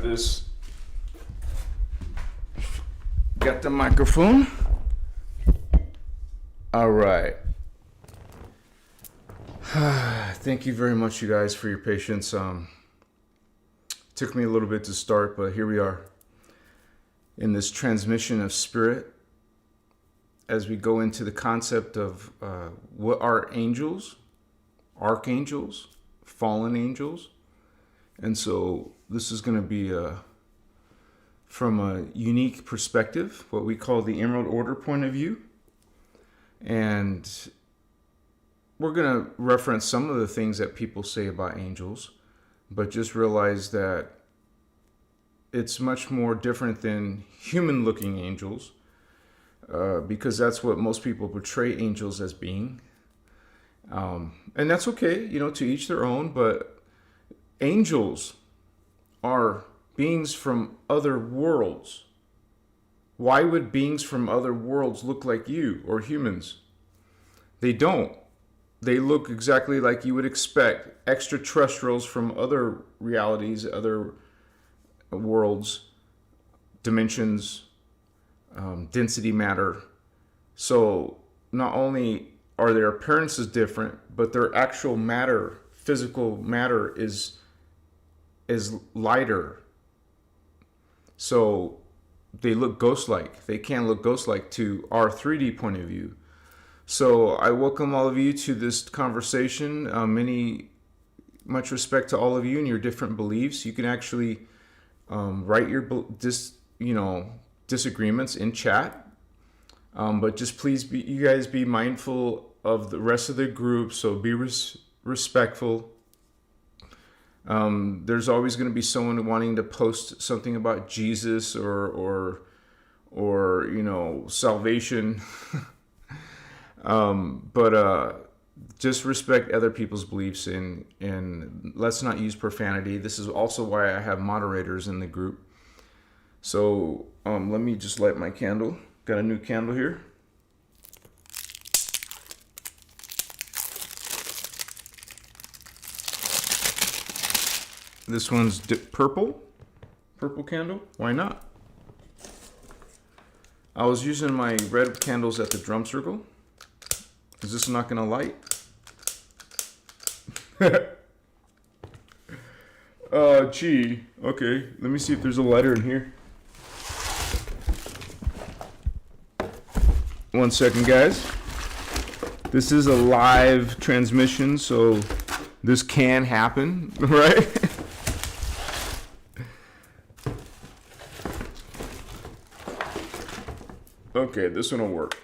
this. Got the microphone. All right. Thank you very much, you guys, for your patience. Took me a little bit to start, but here we are in this transmission of spirit as we go into the concept of what are angels, archangels, fallen angels. And so this is going to be from a unique perspective, what we call the Emerald Order point of view. And we're going to reference some of the things that people say about angels, but just realize that it's much more different than human-looking angels, because that's what most people portray angels as being. And that's okay, to each their own, but angels are beings from other worlds. Why would beings from other worlds look like you or humans? They don't. They look exactly like you would expect extraterrestrials from other realities, other worlds, dimensions, density matter. So not only are their appearances different, but their actual matter, physical matter, is lighter. So they look ghost-like. They can look ghost-like to our 3D point of view. So I welcome all of you to this conversation. Much respect to all of you and your different beliefs. You can actually write your disagreements in chat. But just please you guys be mindful of the rest of the group. So be respectful. There's always going to be someone wanting to post something about Jesus or salvation. But just respect other people's beliefs and let's not use profanity. This is also why I have moderators in the group. So let me just light my candle. Got a new candle here. This one's purple candle. Why not? I was using my red candles at the drum circle. Is this not gonna light? Gee. Okay, let me see if there's a lighter in here. 1 second, guys. This is a live transmission, so this can happen, right? Okay, this one will work.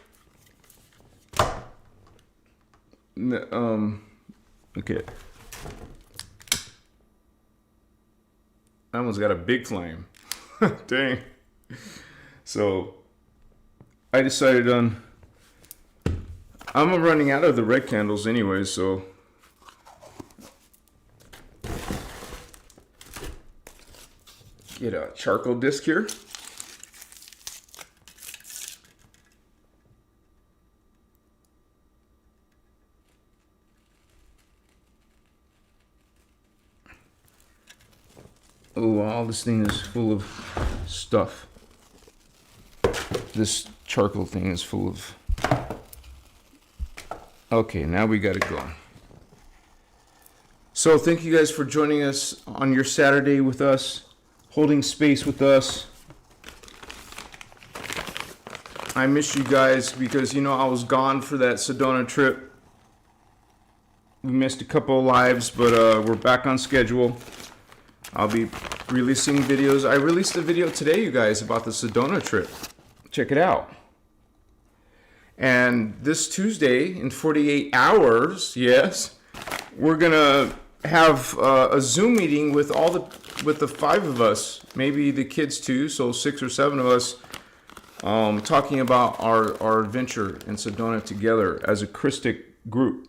Okay. That one's got a big flame. Dang. So I decided I'm running out of the red candles anyway, so get a charcoal disc here. Oh, wow, this thing is full of stuff. This charcoal thing is full of... Okay, now we got it going. So thank you guys for joining us on your Saturday with us, holding space with us. I miss you guys because, I was gone for that Sedona trip. We missed a couple of lives, but we're back on schedule. I'll be releasing videos. I released a video today, you guys, about the Sedona trip. Check it out. And this Tuesday, in 48 hours, yes, we're gonna have a Zoom meeting with the 5 of us, maybe the kids too, so 6 or 7 of us, talking about our adventure in Sedona together as a Christic group.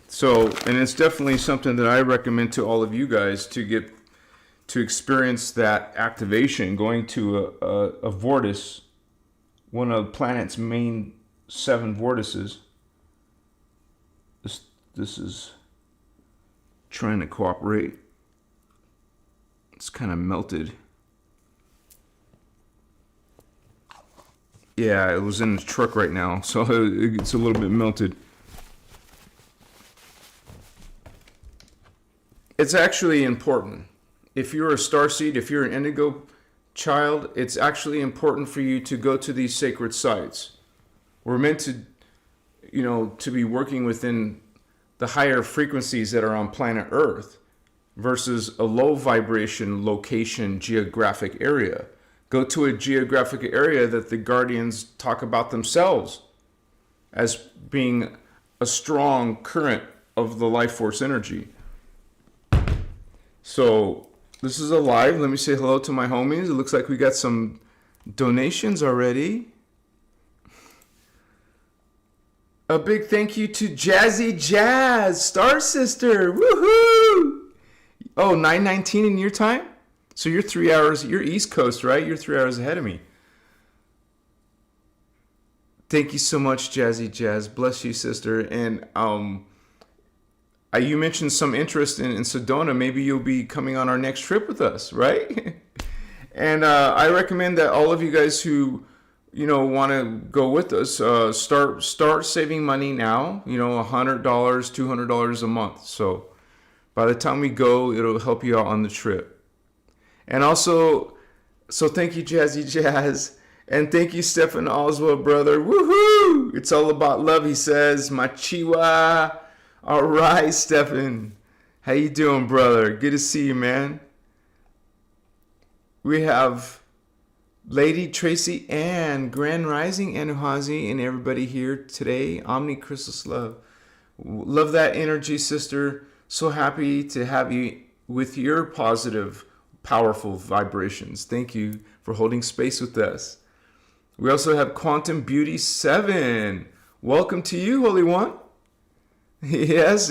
So, and it's definitely something that I recommend to all of you guys to experience that activation, going to a vortex, one of the planet's main 7 vortices, this is trying to cooperate. It's kind of melted. Yeah, it was in the truck right now, so it's a little bit melted. It's actually important. If you're a starseed, if you're an indigo child, it's actually important for you to go to these sacred sites. We're meant to, to be working within the higher frequencies that are on planet Earth versus a low vibration location geographic area. Go to a geographic area that the guardians talk about themselves as being a strong current of the life force energy. So this is a live. Let me say hello to my homies. It looks like we got some donations already. A big thank you to Jazzy Jazz, Star Sister. Woohoo! Oh, 9:19 in your time? So you're 3 hours, you're East Coast, right? You're 3 hours ahead of me. Thank you so much, Jazzy Jazz. Bless you, sister. And you mentioned some interest in Sedona. Maybe you'll be coming on our next trip with us, right? And I recommend that all of you guys who, want to go with us, start saving money now, $100, $200 a month. So by the time we go, it'll help you out on the trip. And also, so thank you, Jazzy Jazz. And thank you, Stefan Oswald, brother. Woohoo! It's all about love, he says. Machiwa. All right, Stefan. How you doing, brother? Good to see you, man. We have Lady Tracy Ann, Grand Rising, Anuhazi, and everybody here today. Omni-Christos love. Love that energy, sister. So happy to have you with your positive, powerful vibrations. Thank you for holding space with us. We also have Quantum Beauty 7. Welcome to you, Holy One. Yes,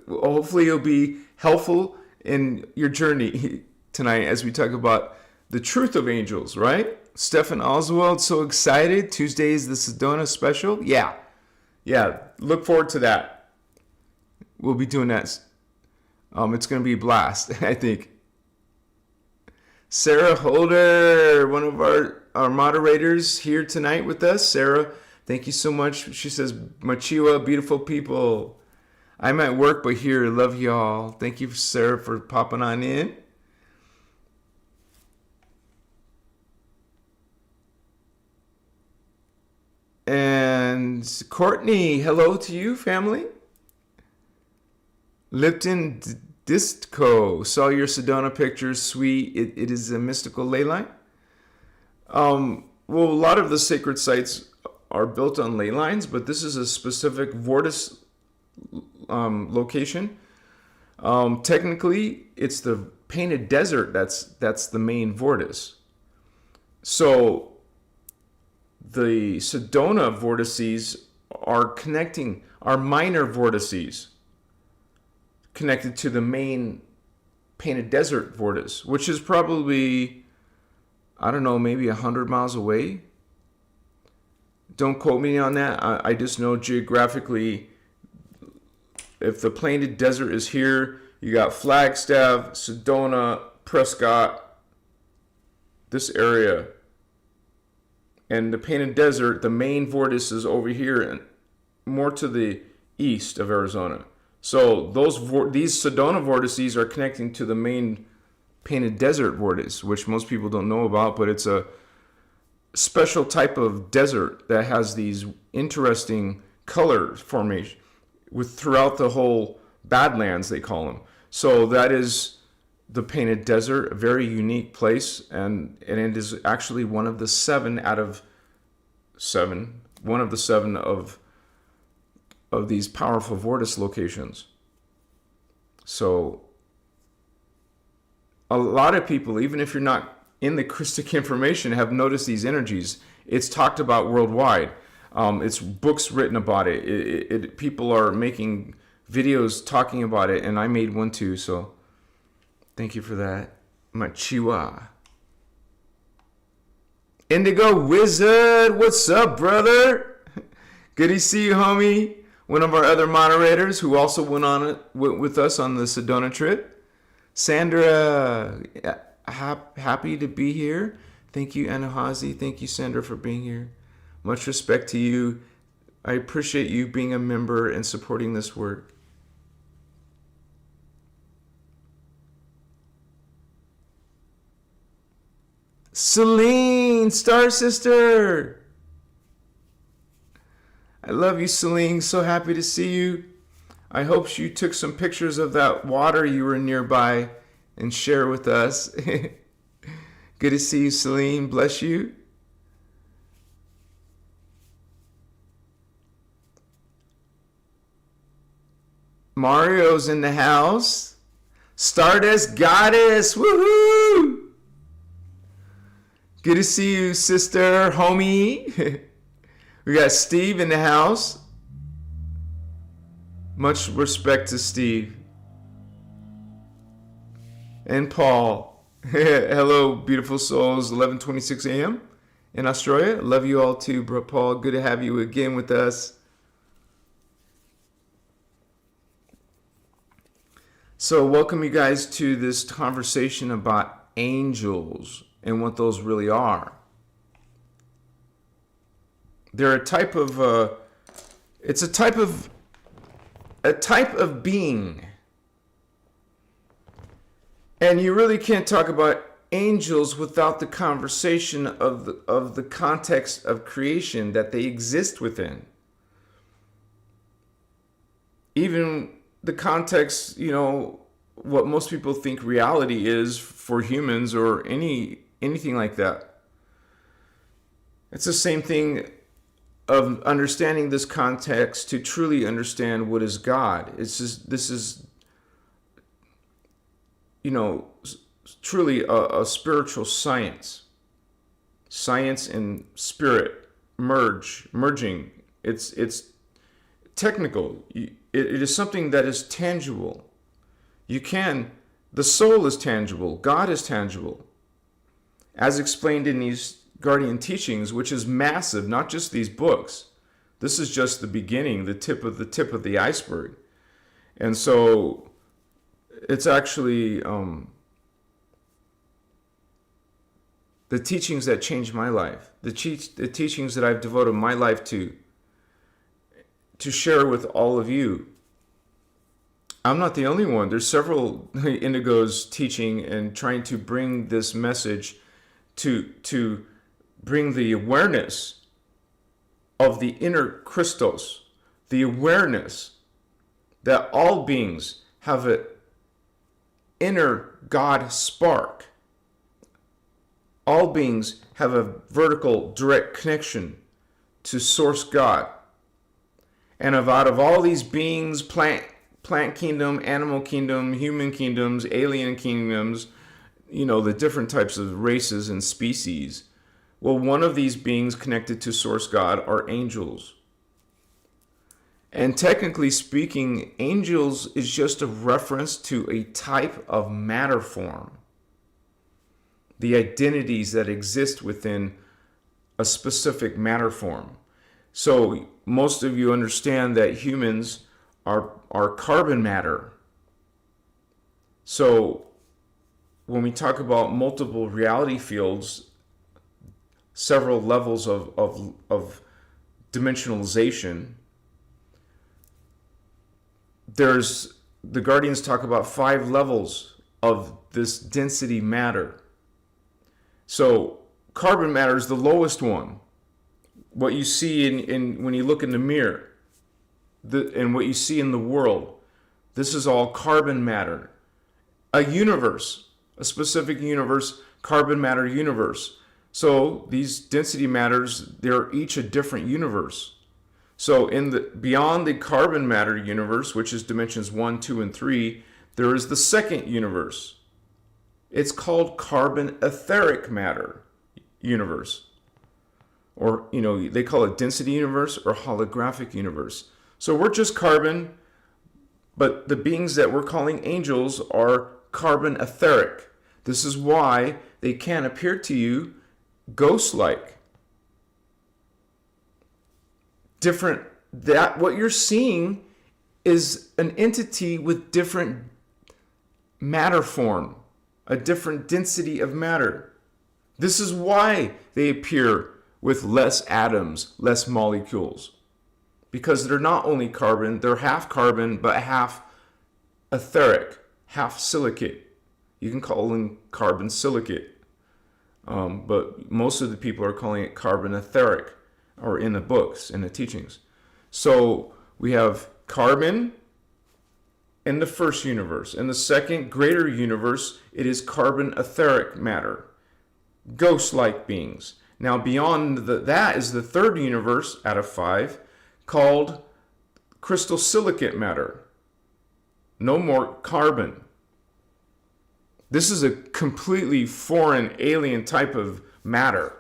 hopefully you'll be helpful in your journey tonight as we talk about the truth of angels, right? Stefan Oswald, so excited. Tuesday is the Sedona special. Yeah, look forward to that. We'll be doing that. It's going to be a blast, I think. Sarah Holder, one of our moderators here tonight with us. Sarah, thank you so much. She says, Machiwa, beautiful people. I'm at work, but here, love y'all. Thank you, Sarah, for popping on in. And Courtney, hello to you, family. Lipton Disco, saw your Sedona pictures, sweet. It is a mystical ley line. Well, a lot of the sacred sites are built on ley lines, but this is a specific vortex location. Technically, it's the painted desert that's the main vortex. So the Sedona vortices are minor vortices connected to the main painted desert vortex, which is probably, I don't know, maybe 100 miles away. Don't quote me on that. I just know geographically, if the painted desert is here, you got Flagstaff, Sedona, Prescott, this area. And the painted desert, the main vortex is over here and more to the east of Arizona. So these Sedona vortices are connecting to the main painted desert vortex, which most people don't know about, but it's a special type of desert that has these interesting color formation throughout the whole Badlands, they call them. So that is the painted desert, a very unique place, and it is actually one of the seven of these powerful vortex locations. So a lot of people, even if you're not in the Christic information, have noticed these energies. It's talked about worldwide. It's books written about it. People are making videos talking about it, and I made one too, so thank you for that. Machiwa. Indigo Wizard, what's up, brother? Good to see you, homie. one of our other moderators who also went on it with us on the Sedona trip. Sandra, happy to be here. Thank you, Anahazi. Thank you, Sandra, for being here. Much respect to you. I appreciate you being a member and supporting this work. Celine, Star Sister. I love you, Celine. So happy to see you. I hope you took some pictures of that water you were nearby and share with us. Good to see you, Celine. Bless you. Mario's in the house. Stardust Goddess. Woohoo! Good to see you, sister, homie. We got Steve in the house. Much respect to Steve. And Paul. Hello, beautiful souls. 11:26 a.m. in Australia. Love you all too, bro Paul. Good to have you again with us. So welcome you guys to this conversation about angels and what those really are. They're a type of it's a type of being. And you really can't talk about angels without the conversation of the context of creation that they exist within. Even the context, what most people think reality is for humans or anything like that. It's the same thing of understanding this context to truly understand what is God. This is truly a spiritual science. Science and spirit merging. It's technical. It is something that is tangible. The soul is tangible. God is tangible. As explained in these Guardian teachings, which is massive, not just these books. This is just the beginning, the tip of the iceberg. And so it's actually the teachings that changed my life, the teachings that I've devoted my life to share with all of you. I'm not the only one. There's several indigos teaching and trying to bring this message to bring the awareness of the inner Christos, the awareness that all beings have an inner God spark. All beings have a vertical direct connection to Source God. And out of all these beings, plant kingdom, animal kingdom, human kingdoms, alien kingdoms, the different types of races and species. Well, one of these beings connected to Source God are angels. And technically speaking, angels is just a reference to a type of matter form. The identities that exist within a specific matter form. So most of you understand that humans are carbon matter. So when we talk about multiple reality fields, several levels of dimensionalization, the Guardians talk about 5 levels of this density matter. So carbon matter is the lowest one. What you see in when you look in the mirror, and what you see in the world, this is all carbon matter. A universe, a specific universe, carbon matter universe. So these density matters, they're each a different universe. So beyond the carbon matter universe, which is dimensions 1, 2, and 3, there is the second universe. It's called carbon etheric matter universe. Or, they call it density universe or holographic universe. So we're just carbon, but the beings that we're calling angels are carbon etheric. This is why they can appear to you ghost-like. Different that what you're seeing is an entity with different matter form, a different density of matter. This is why they appear with less atoms, less molecules. Because they're not only carbon, they're half carbon, but half etheric, half silicate. You can call them carbon silicate. But most of the people are calling it carbon etheric, or in the books, in the teachings. So we have carbon in the first universe. In the second greater universe, it is carbon etheric matter, ghost-like beings. Now beyond that is the third universe out of 5, called crystal silicate matter. No more carbon. This is a completely foreign, alien type of matter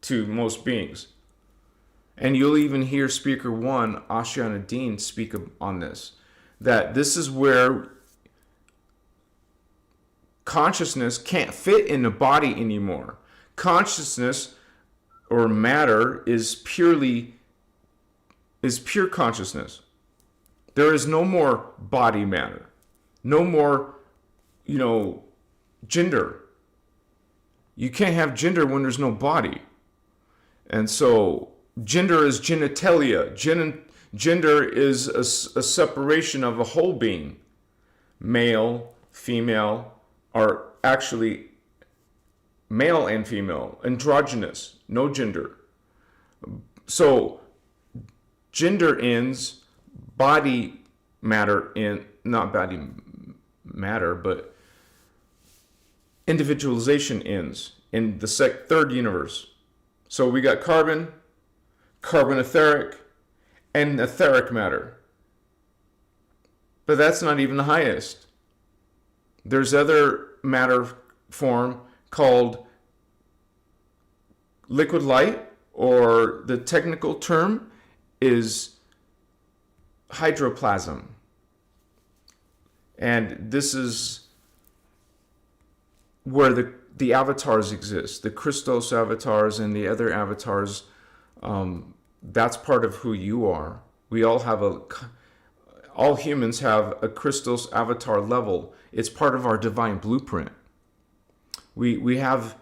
to most beings. And you'll even hear Speaker 1, Ashiana Dean, speak on this. That this is where consciousness can't fit in the body anymore. Consciousness or matter is pure consciousness. There is no more body matter. No more, gender. You can't have gender when there's no body. And so gender is genitalia. Gender is a separation of a whole being. Male, female are actually male and female, androgynous, no gender. So gender ends, body matter in, not body matter, but individualization ends in the third universe. So we got carbon, carbon etheric, and etheric matter. But that's not even the highest. There's other matter form called liquid light, or the technical term is hydroplasm. And this is where the avatars exist, the Christos avatars and the other avatars. That's part of who you are. We all have all humans have a Christos avatar level. It's part of our divine blueprint. We have,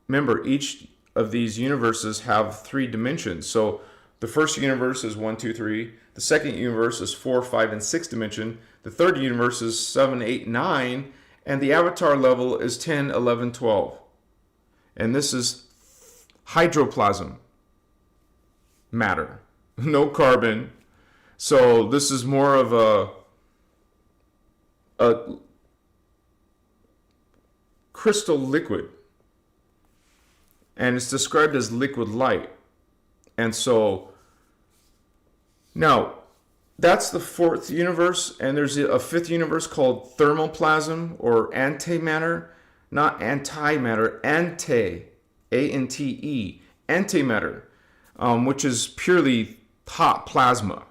remember, each of these universes have 3 dimensions. So the first universe is 1, 2, 3. The second universe is 4, 5, and 6 dimension. The third universe is 7, 8, 9. And the avatar level is 10, 11, 12. And this is hydroplasm matter. No carbon. So this is more of a crystal liquid. And it's described as liquid light. And so now that's the 4th universe, and there's a 5th universe called thermoplasm or antimatter, not antimatter, A-N-T-E, antimatter, which is purely hot plasma,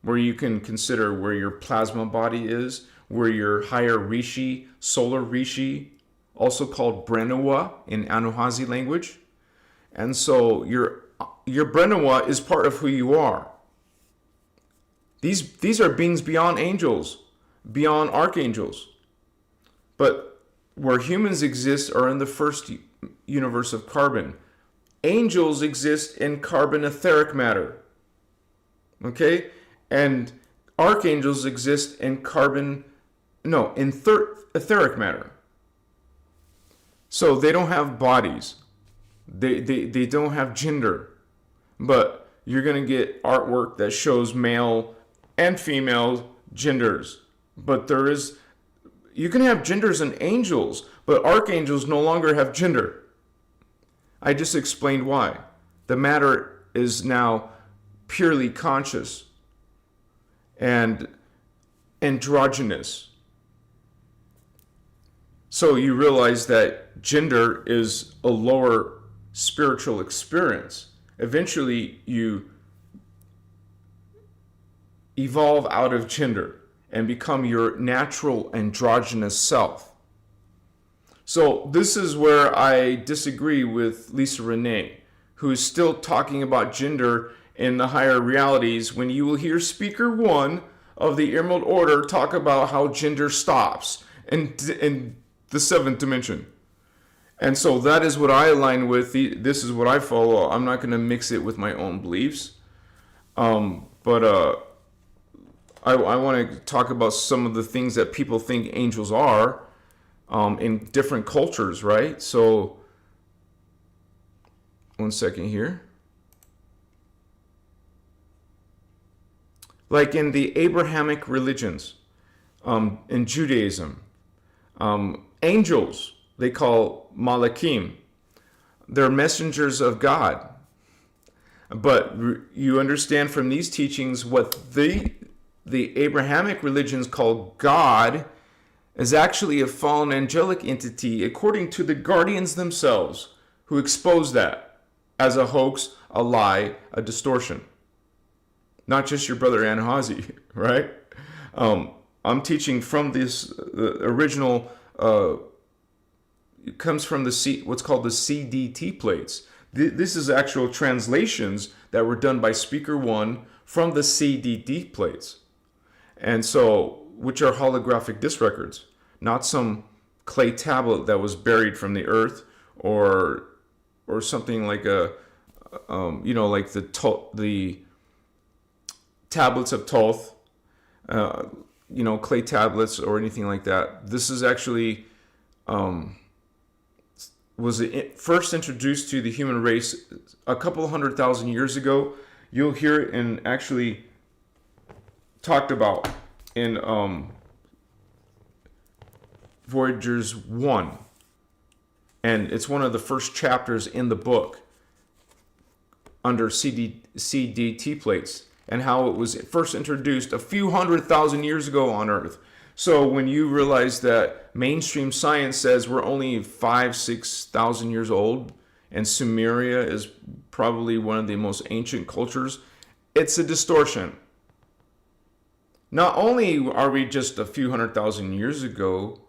where you can consider where your plasma body is, where your higher rishi, solar rishi, also called Brenawa in Anuhazi language. And so your Brenawa is part of who you are. These are beings beyond angels, beyond archangels. But where humans exist are in the first universe of carbon. Angels exist in carbon etheric matter. Okay? And archangels exist in etheric matter. So they don't have bodies. They don't have gender. But you're going to get artwork that shows male and female genders. But you can have genders in angels, but archangels no longer have gender. I just explained why. The matter is now purely conscious and androgynous. So you realize that gender is a lower spiritual experience. Eventually you evolve out of gender and become your natural androgynous self. So this is where I disagree with Lisa Renee, who is still talking about gender in the higher realities when you will hear speaker one of the Emerald Order talk about how gender stops in the seventh dimension. And so that is what I align with. This is what I follow. I'm not going to mix it with my own beliefs. But I want to talk about some of the things that people think angels are in different cultures, right? So, one second here. Like in the Abrahamic religions, in Judaism, angels, they call malakim. They're messengers of God. But you understand from these teachings what the Abrahamic religions call God is actually a fallen angelic entity, according to the guardians themselves, who expose that as a hoax, a lie, a distortion. Not just your brother Anahazi, right? I'm teaching from this original. It comes from what's called the CDT plates. This is actual translations that were done by Speaker One from the CDT plates, and so which are holographic disc records, not some clay tablet that was buried from the earth, or something like like the tablets of Thoth, clay tablets or anything like that. This is actually was first introduced to the human race a couple 100,000 years ago. You'll hear it and actually talked about in Voyagers 1. And it's one of the first chapters in the book under CDT plates, and how it was first introduced a few 100,000 years ago on Earth. So when you realize that mainstream science says we're only 5,000-6,000 years old, and Sumeria is probably one of the most ancient cultures, it's a distortion. Not only are we just a few 100,000 years ago,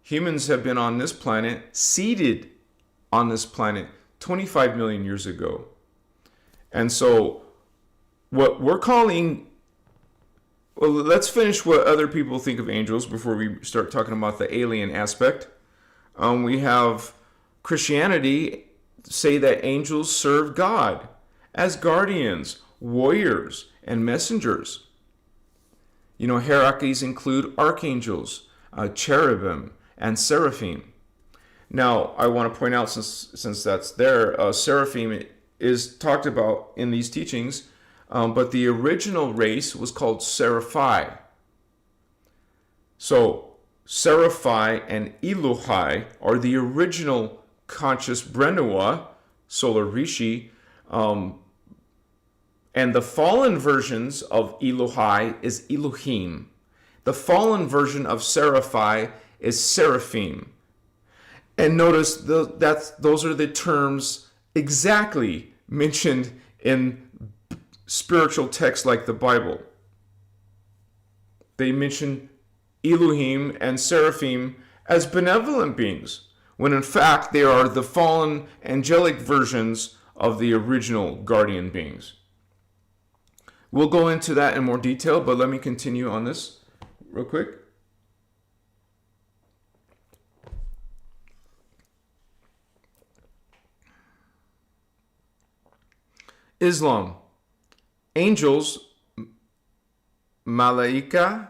humans have been on this planet, seeded on this planet 25 million years ago. And so what we're calling, well, let's finish what other people think of angels before we start talking about the alien aspect. We have Christianity say that angels serve God as guardians, warriors, and messengers. Hierarchies include archangels, cherubim, and seraphim. Now, I want to point out, since that's there, seraphim is talked about in these teachings. But the original race was called Seraphi. So Seraphi and Elohai are the original conscious Brenawa, Solar Rishi, and the fallen versions of Elohai is Elohim. The fallen version of Seraphi is Seraphim. And notice those are the terms exactly mentioned in spiritual texts like the Bible. They mention Elohim and Seraphim as benevolent beings, when in fact they are the fallen angelic versions of the original guardian beings. We'll go into that in more detail, but let me continue on this real quick. Islam. Angels, malaika,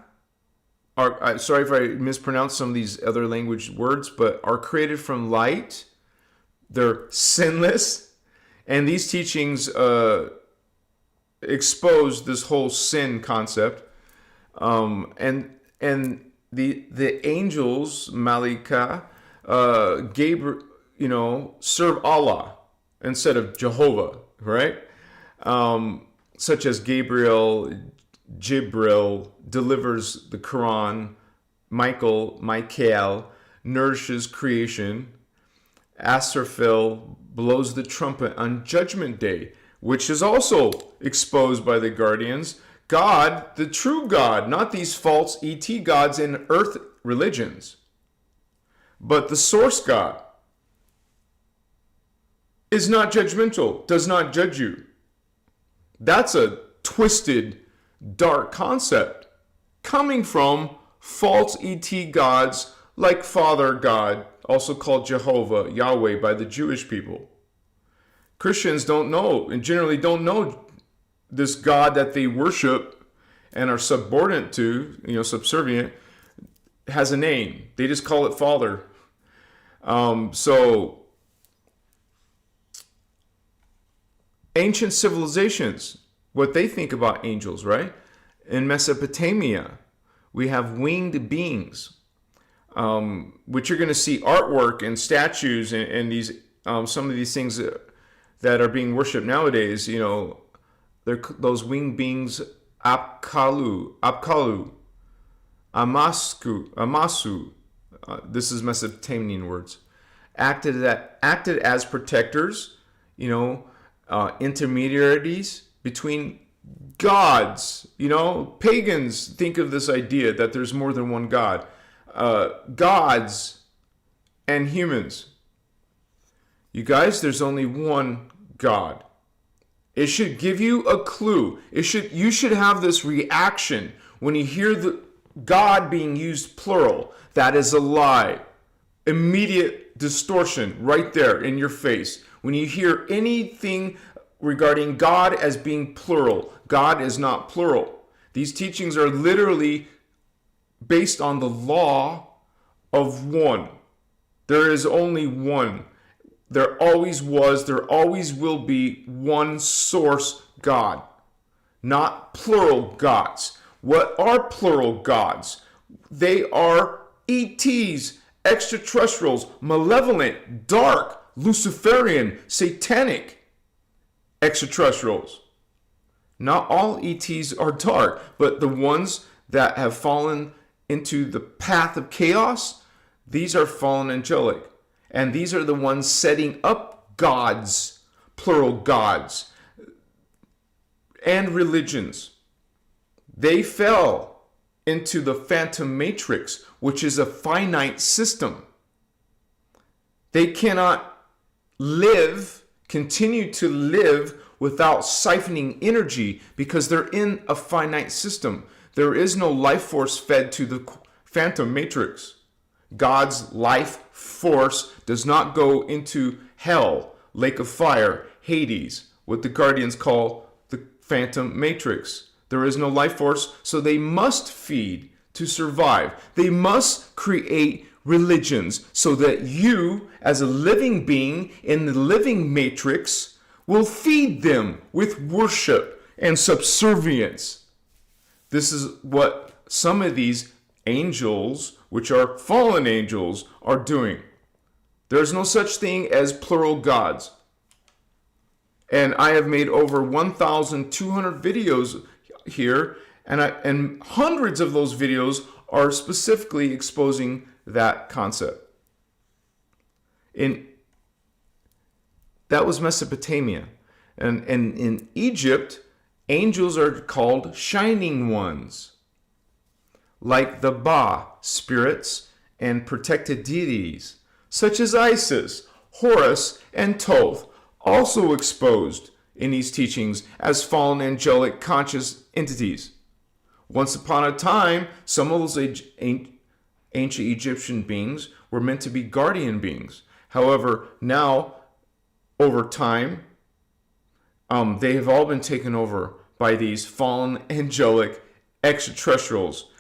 are, sorry if I mispronounce some of these other language words, but are created from light. They're sinless. And these teachings expose this whole sin concept. And the angels, malaika, Gabriel, serve Allah instead of Jehovah, right? Such as Gabriel, Jibril delivers the Quran, Michael nourishes creation, Asrafil blows the trumpet on Judgment Day, which is also exposed by the guardians. God, the true God, not these false ET gods in earth religions, but the source God is not judgmental, does not judge you. That's a twisted, dark concept coming from false ET gods like Father God, also called Jehovah, Yahweh by the Jewish people. Christians don't know, and generally don't know, this God that they worship and are subordinate to, subservient, has a name. They just call it Father. So ancient civilizations, what they think about angels, right? In Mesopotamia, we have winged beings, which you're going to see artwork and statues and these some of these things that are being worshipped nowadays. They're those winged beings, Apkallu, Amasu. This is Mesopotamian words. Acted as protectors, intermediaries between gods. Pagans think of this idea that there's more than one God. Gods and humans. You guys, there's only one God. It should give you a clue. You should have this reaction when you hear the God being used plural. That is a lie. Immediate distortion right there in your face. When you hear anything regarding God as being plural, God is not plural. These teachings are literally based on the law of one. There is only one. There always was, there always will be one source God, not plural gods. What are plural gods? They are ETs, extraterrestrials, malevolent, dark, Luciferian, satanic extraterrestrials. Not all ETs are dark, but the ones that have fallen into the path of chaos, these are fallen angelic. And these are the ones setting up gods, plural gods, and religions. They fell into the phantom matrix, which is a finite system. They cannot continue to live without siphoning energy because they're in a finite system. There is no life force fed to the phantom matrix. God's life force does not go into hell, lake of fire, Hades, what the Guardians call the phantom matrix. There is no life force, so they must feed to survive. They must create religions so that you, as a living being in the living matrix, will feed them with worship and subservience. This is what some of these angels, which are fallen angels, are doing. There's no such thing as plural gods. And I have made over 1,200 videos here, and hundreds of those videos are specifically exposing that concept. That was Mesopotamia. And in Egypt, angels are called shining ones, like the Ba spirits and protected deities, such as Isis, Horus, and Thoth, also exposed in these teachings as fallen angelic conscious entities. Once upon a time, some of those ancient Egyptian beings were meant to be guardian beings. However, now, over time, they have all been taken over by these fallen angelic extraterrestrials,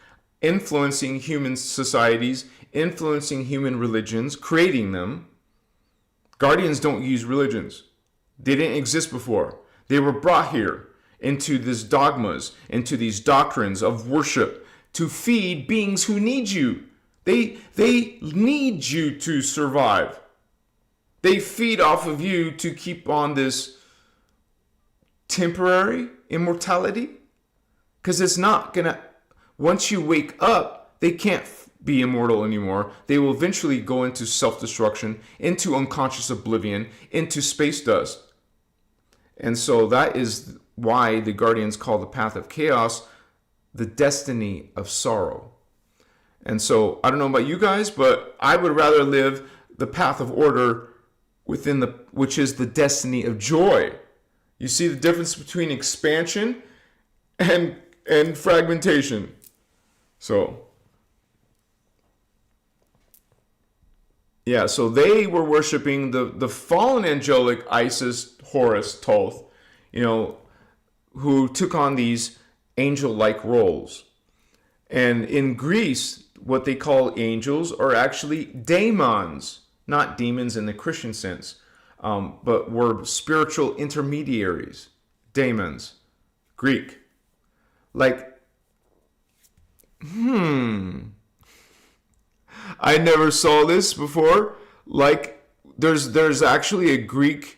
influencing human societies, influencing human religions, creating them. Guardians don't use religions. They didn't exist before. They were brought here into these dogmas, into these doctrines of worship to feed beings who need you. They need you to survive. They feed off of you to keep on this temporary immortality, because it's not gonna, once you wake up, they can't be immortal anymore. They will eventually go into self-destruction, into unconscious oblivion, into space dust. And so that is why the Guardians call the path of chaos the destiny of sorrow. And so I don't know about you guys, but I would rather live the path of order which is the destiny of joy. You see the difference between expansion and fragmentation. So, yeah, so they were worshiping the fallen angelic Isis, Horus, Thoth, who took on these angel-like roles. And in Greece, what they call angels are actually daemons, not demons in the Christian sense, but were spiritual intermediaries, daemons, Greek. Like, I never saw this before. Like, there's actually a Greek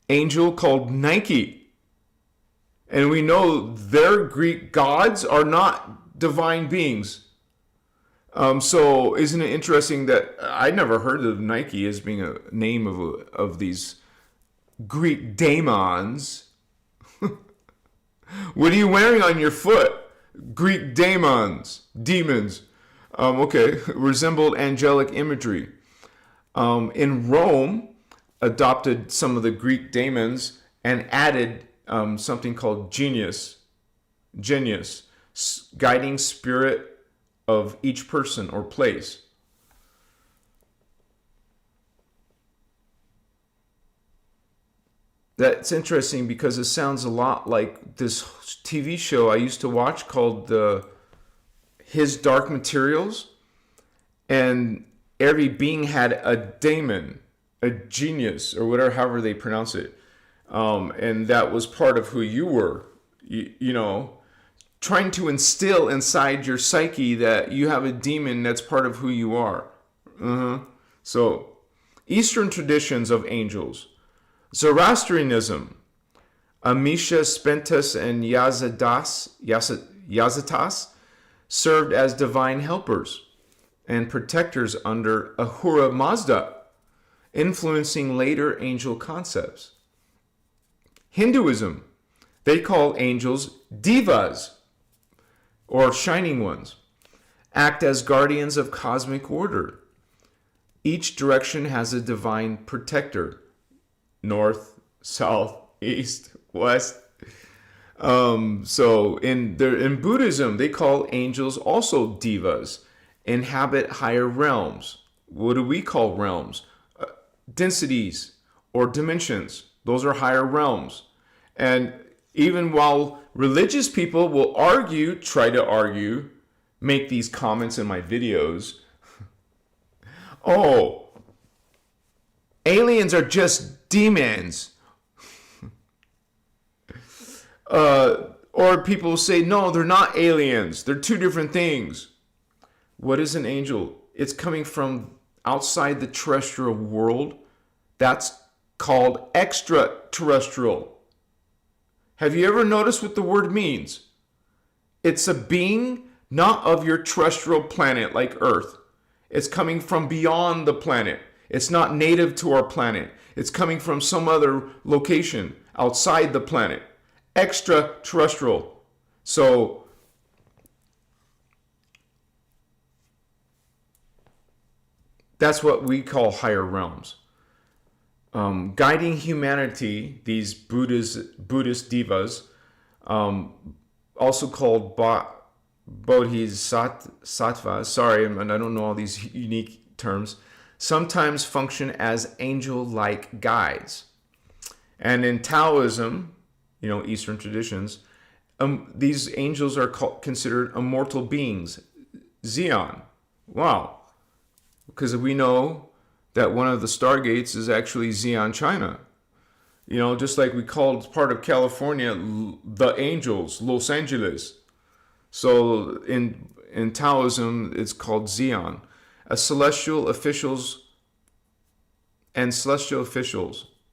angel called Nike. And we know their Greek gods are not divine beings. So isn't it interesting that I never heard of Nike as being a name of these Greek daemons? What are you wearing on your foot? Greek demons. Okay, resembled angelic imagery. In Rome, adopted some of the Greek daemons and added something called genius, guiding spirit of each person or place. That's interesting because it sounds a lot like this TV show I used to watch called His Dark Materials. And every being had a daemon, a genius, or whatever, however they pronounce it. And that was part of who you were, trying to instill inside your psyche that you have a demon that's part of who you are. So, Eastern traditions of angels. Zoroastrianism, Amisha, Spentus, and Yazatas served as divine helpers and protectors under Ahura Mazda, influencing later angel concepts. Hinduism, they call angels devas, or shining ones, act as guardians of cosmic order. Each direction has a divine protector. North, south, east, west. So in Buddhism, they call angels also devas, inhabit higher realms. What do we call realms? Densities or dimensions. Those are higher realms. And even while religious people will try to argue, make these comments in my videos, oh, aliens are just demons. Or people say, no, they're not aliens. They're two different things. What is an angel? It's coming from outside the terrestrial world. That's called extraterrestrial. Have you ever noticed what the word means? It's a being not of your terrestrial planet like Earth. It's coming from beyond the planet. It's not native to our planet. It's coming from some other location outside the planet. Extraterrestrial. So, that's what we call higher realms. Guiding humanity, these Buddhist devas, also called bodhisattvas, sorry, I don't know all these unique terms, sometimes function as angel-like guides. And in Taoism, Eastern traditions, these angels are considered immortal beings, Xian. Wow. Because we know that one of the stargates is actually Xi'an, China. Just like we called part of California the Angels, Los Angeles. So in Taoism, it's called Xi'an. Celestial officials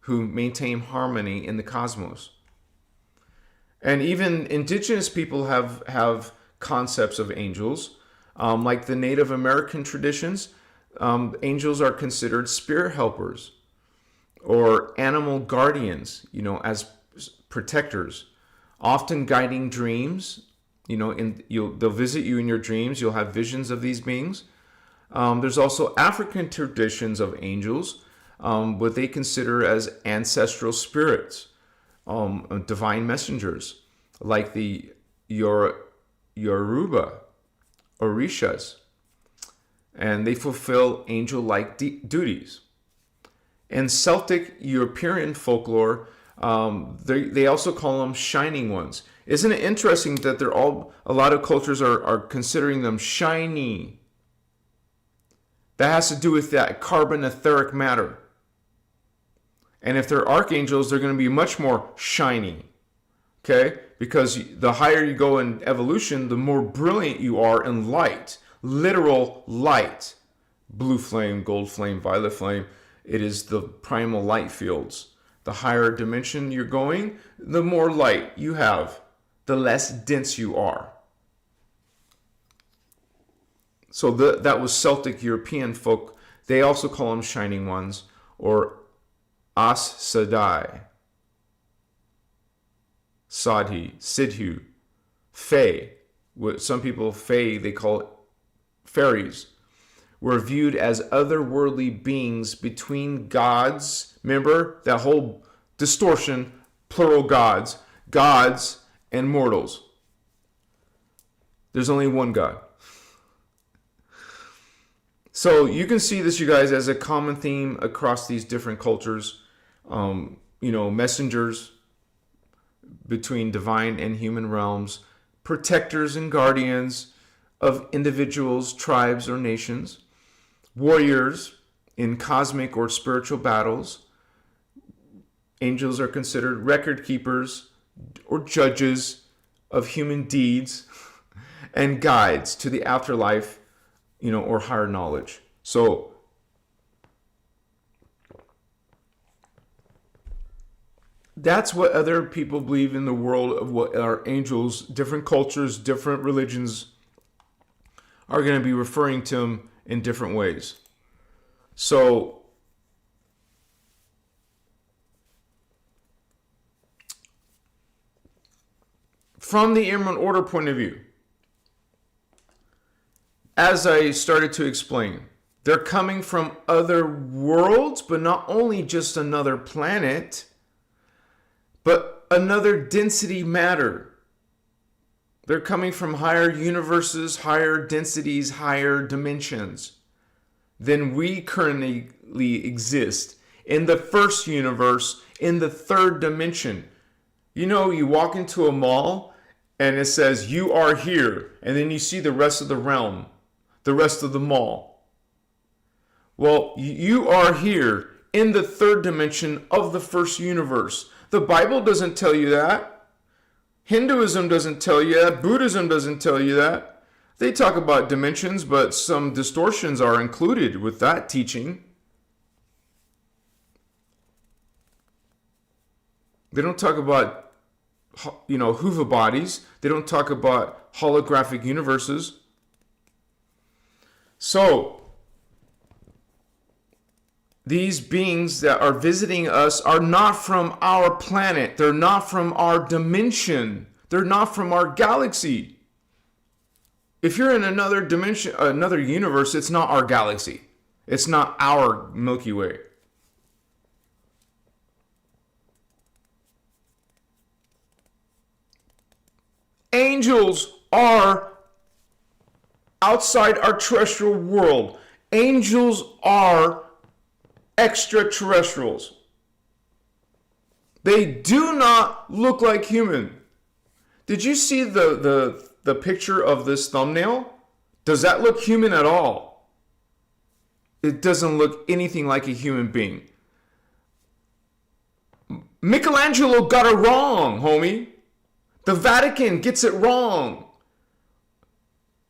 who maintain harmony in the cosmos. And even indigenous people have concepts of angels. Like the Native American traditions, angels are considered spirit helpers or animal guardians, as protectors, often guiding dreams. They'll visit you in your dreams. You'll have visions of these beings. There's also African traditions of angels, what they consider as ancestral spirits. divine messengers like the Yoruba Orishas, and they fulfill angel-like duties. In Celtic European folklore, they also call them shining ones. Isn't it interesting that a lot of cultures are considering them shiny? That has to do with that carbon etheric matter. And if they're archangels, they're going to be much more shiny. Okay? Because the higher you go in evolution, the more brilliant you are in light. Literal light. Blue flame, gold flame, violet flame. It is the primal light fields. The higher dimension you're going, the more light you have, the less dense you are. So that was Celtic European folk. They also call them shining ones, or As Sedai, Sadhi, Sidhu, Fae. Some people, Fae, they call it fairies, were viewed as otherworldly beings between gods. Remember that whole distortion, plural gods and mortals. There's only one God. So you can see this, you guys, as a common theme across these different cultures. Messengers between divine and human realms, protectors and guardians of individuals, tribes, or nations, warriors in cosmic or spiritual battles. Angels are considered record keepers or judges of human deeds and guides to the afterlife, or higher knowledge. So that's what other people believe in the world of what are angels. Different cultures, different religions are going to be referring to them in different ways. So from the Emerald Order point of view, as I started to explain, they're coming from other worlds, but not only just another planet, but another density matter. They're coming from higher universes, higher densities, higher dimensions than we currently exist in the first universe, in the third dimension. You walk into a mall and it says, "You are here," and then you see the rest of the realm, the rest of the mall. Well, you are here in the third dimension of the first universe. The Bible doesn't tell you that. Hinduism doesn't tell you that. Buddhism doesn't tell you that. They talk about dimensions, but some distortions are included with that teaching. They don't talk about, Huva bodies. They don't talk about holographic universes. So, these beings that are visiting us are not from our planet. They're not from our dimension. They're not from our galaxy. If you're in another dimension, another universe, it's not our galaxy. It's not our Milky Way. Angels are outside our terrestrial world. Angels are extraterrestrials. They do not look like human. Did you see the picture of this thumbnail? Does that look human at all? It doesn't look anything like a human being. Michelangelo got it wrong, homie. The Vatican gets it wrong.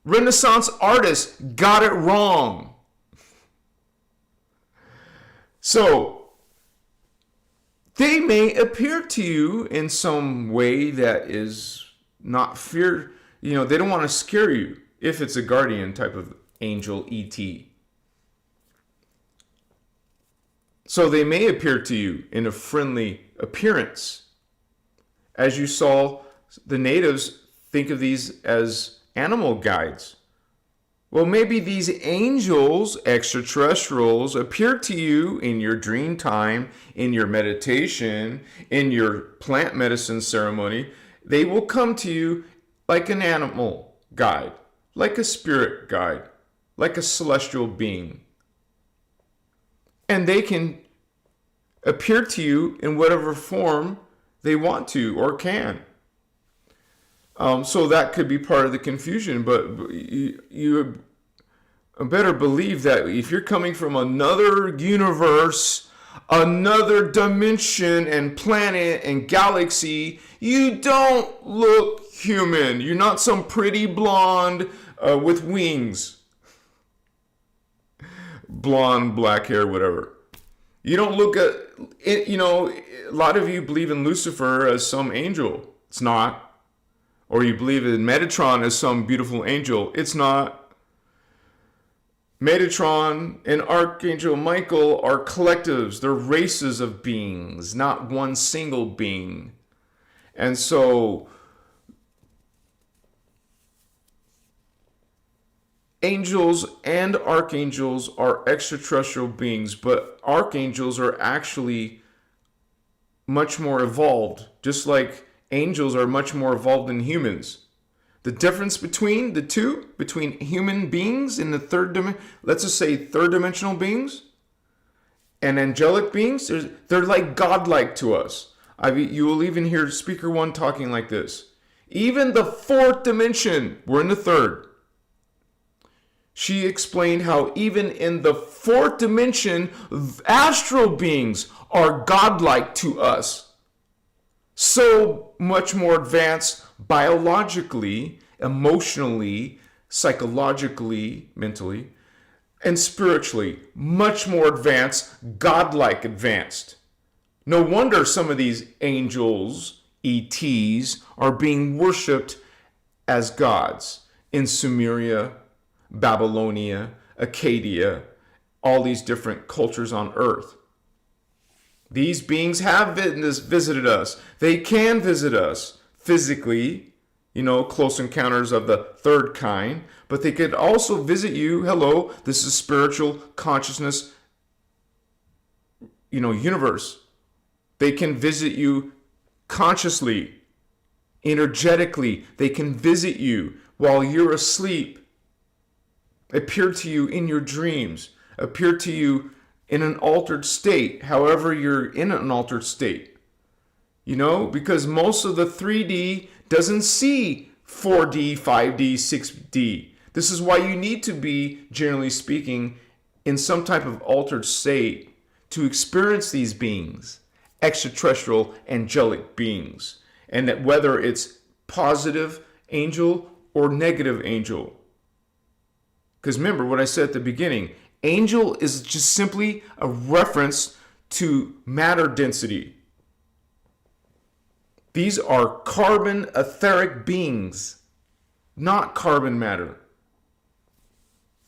Renaissance artists got it wrong. So, they may appear to you in some way that is not fear. They don't want to scare you if it's a guardian type of angel, ET. So they may appear to you in a friendly appearance. As you saw, the natives think of these as animal guides Well, maybe these angels, extraterrestrials, appear to you in your dream time, in your meditation, in your plant medicine ceremony. They will come to you like an animal guide, like a spirit guide, like a celestial being. And they can appear to you in whatever form they want to or can. So that could be part of the confusion, but you better believe that if you're coming from another universe, another dimension and planet and galaxy, you don't look human. You're not some pretty blonde with wings. Blonde, black hair, whatever. You don't look at it, a lot of you believe in Lucifer as some angel. It's not. Or you believe in Metatron as some beautiful angel. It's not. Metatron and Archangel Michael are collectives. They're races of beings, not one single being. And so, angels and archangels are extraterrestrial beings, but archangels are actually much more evolved, just like angels are much more evolved than humans. The difference between the two, between human beings in the third dimension, let's just say third dimensional beings, and angelic beings, they're like godlike to us. You will even hear speaker one talking like this. Even the fourth dimension, we're in the third. She explained how even in the fourth dimension, astral beings are godlike to us. So much more advanced biologically, emotionally, psychologically, mentally, and spiritually. Much more advanced, godlike advanced. No wonder some of these angels, ETs, are being worshipped as gods in Sumeria, Babylonia, Acadia, all these different cultures on earth. These beings have visited us. They can visit us physically, close encounters of the third kind, but they could also visit you. Hello, this is spiritual consciousness, universe. They can visit you consciously, energetically. They can visit you while you're asleep, appear to you in your dreams, appear to you in an altered state, however you're in an altered state. Because most of the 3D doesn't see 4D, 5D, 6D. This is why you need to be, generally speaking, in some type of altered state to experience these beings, extraterrestrial angelic beings, and that whether it's positive angel or negative angel. Because remember what I said at the beginning, angel is just simply a reference to matter density. These are carbon etheric beings, not carbon matter.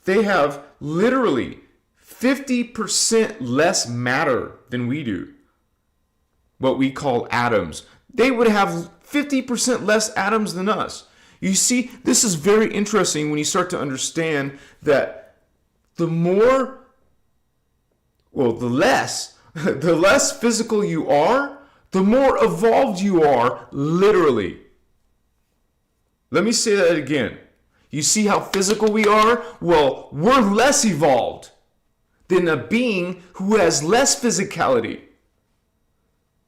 They have literally 50% less matter than we do, what we call atoms. They would have 50% less atoms than us. You see, this is very interesting when you start to understand that the less physical you are, the more evolved you are, literally. Let me say that again. You see how physical we are? Well, we're less evolved than a being who has less physicality.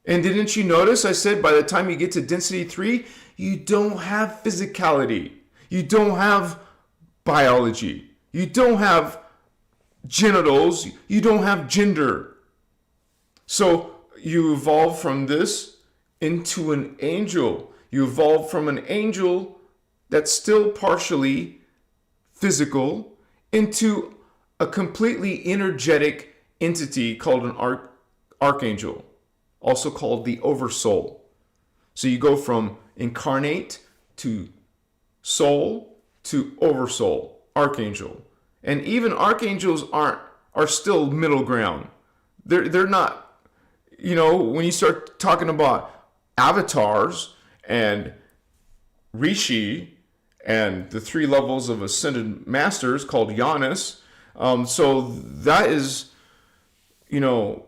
And didn't you notice I said by the time you get to density 3, you don't have physicality. You don't have biology. You don't have genitals. You don't have gender. So you evolve from this into an angel. You evolve from an angel that's still partially physical into a completely energetic entity called an archangel, also called the oversoul. So you go from incarnate to soul to oversoul, archangel. And even archangels are still middle ground. They're not, when you start talking about avatars and rishi and the 3 levels of ascended masters called Yanis. So that is, the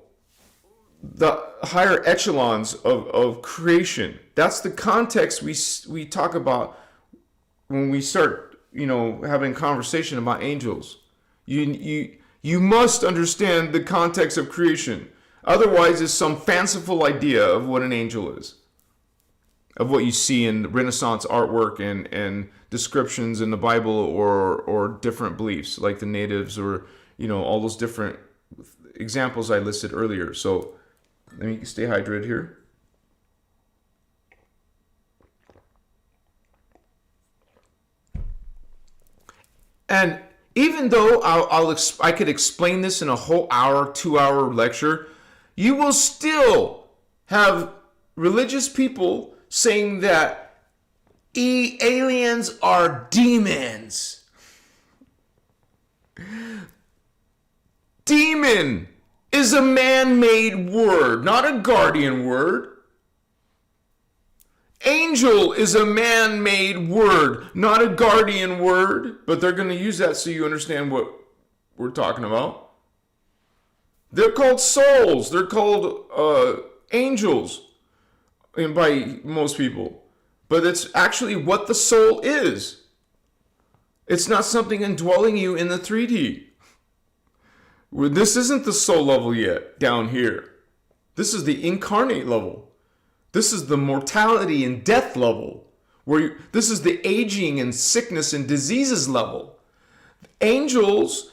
higher echelons of creation. That's the context we talk about when we start, having conversation about angels. You must understand the context of creation. Otherwise, it's some fanciful idea of what an angel is, of what you see in Renaissance artwork and descriptions in the Bible, or different beliefs like the natives, or all those different examples I listed earlier. So let me stay hydrated here. And even though I could explain this in a whole hour, 2-hour lecture, you will still have religious people saying that aliens are demons. Demon is a man-made word, not a guardian word. Angel is a man-made word, not a guardian word, but they're going to use that so you understand what we're talking about. They're called souls. They're called angels by most people. But it's actually what the soul is. It's not something indwelling you in the 3D. This isn't the soul level yet, down here. This is the incarnate level. This is the mortality and death level. This is the aging and sickness and diseases level. Angels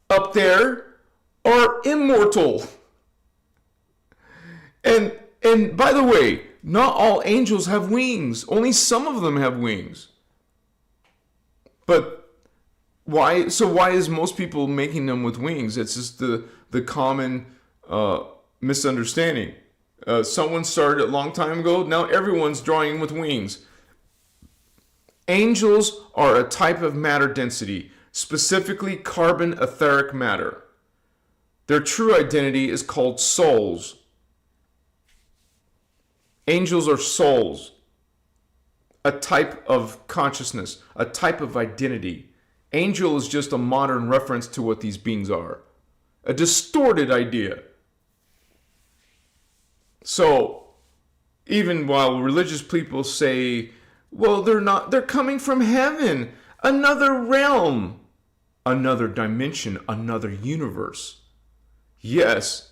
up there are immortal. And by the way, not all angels have wings. Only some of them have wings. But why? So why is most people making them with wings? It's just the common misunderstanding. Someone started a long time ago. Now everyone's drawing with wings. Angels are a type of matter density, specifically carbon etheric matter. Their true identity is called souls. Angels are souls, a type of consciousness, a type of identity. Angel is just a modern reference to what these beings are, a distorted idea. So, even while religious people say, well, they're coming from heaven, another realm, another dimension, another universe. Yes,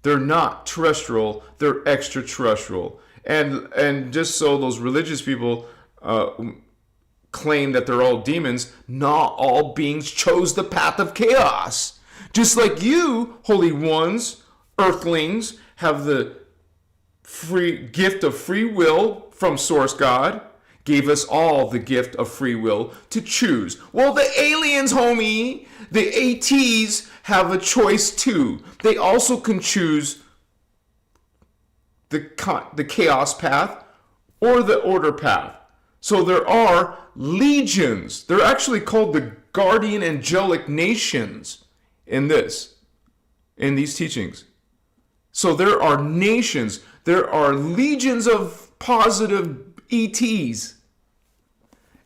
they're not terrestrial, they're extraterrestrial. And just so those religious people claim that they're all demons, not all beings chose the path of chaos. Just like you, holy ones, earthlings, have the free gift of free will from Source God, gave us all the gift of free will to choose. Well, the aliens, homie, the ATs have a choice too. They also can choose the chaos path or the order path. So there are legions. They're actually called the guardian angelic nations in these teachings. So there are nations. There are legions of positive ETs.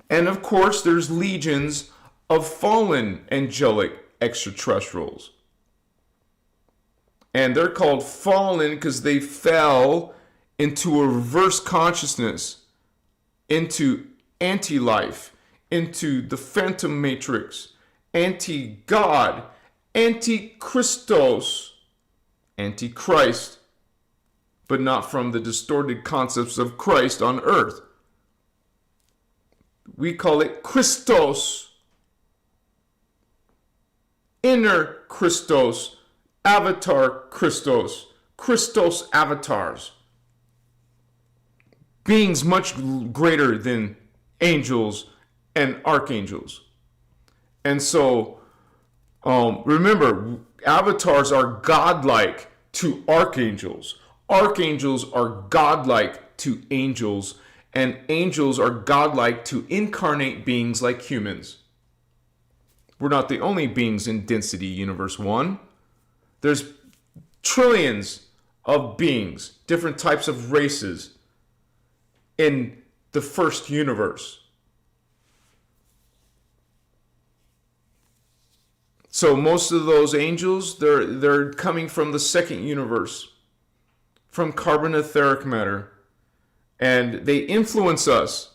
And of course, there's legions of fallen angelic extraterrestrials. And they're called fallen because they fell into a reverse consciousness, into anti-life, into the phantom matrix, anti-God, anti-Christos, anti-Christ, but not from the distorted concepts of Christ on earth. We call it Christos, innerchristos, avatar Christos, Christos avatars. Beings much greater than angels and archangels. And so, remember, avatars are godlike to archangels. Archangels are godlike to angels. And angels are godlike to incarnate beings like humans. We're not the only beings in density universe 1. There's trillions of beings, different types of races in the first universe. So most of those angels, they're coming from the second universe, from carbon-etheric matter, and they influence us.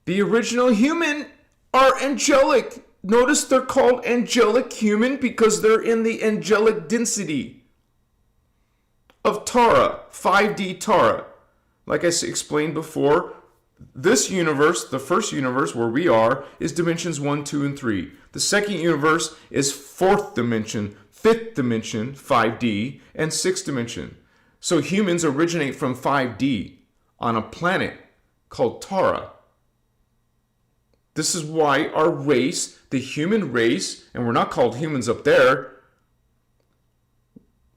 The original human are angelic. Notice they're called angelic human because they're in the angelic density of Tara, 5D Tara. Like I explained before, this universe, the first universe where we are, is dimensions 1, 2, and 3. The second universe is 4th dimension, 5th dimension, 5D, and 6th dimension. So humans originate from 5D on a planet called Tara. This is why our race, the human race, and we're not called humans up there,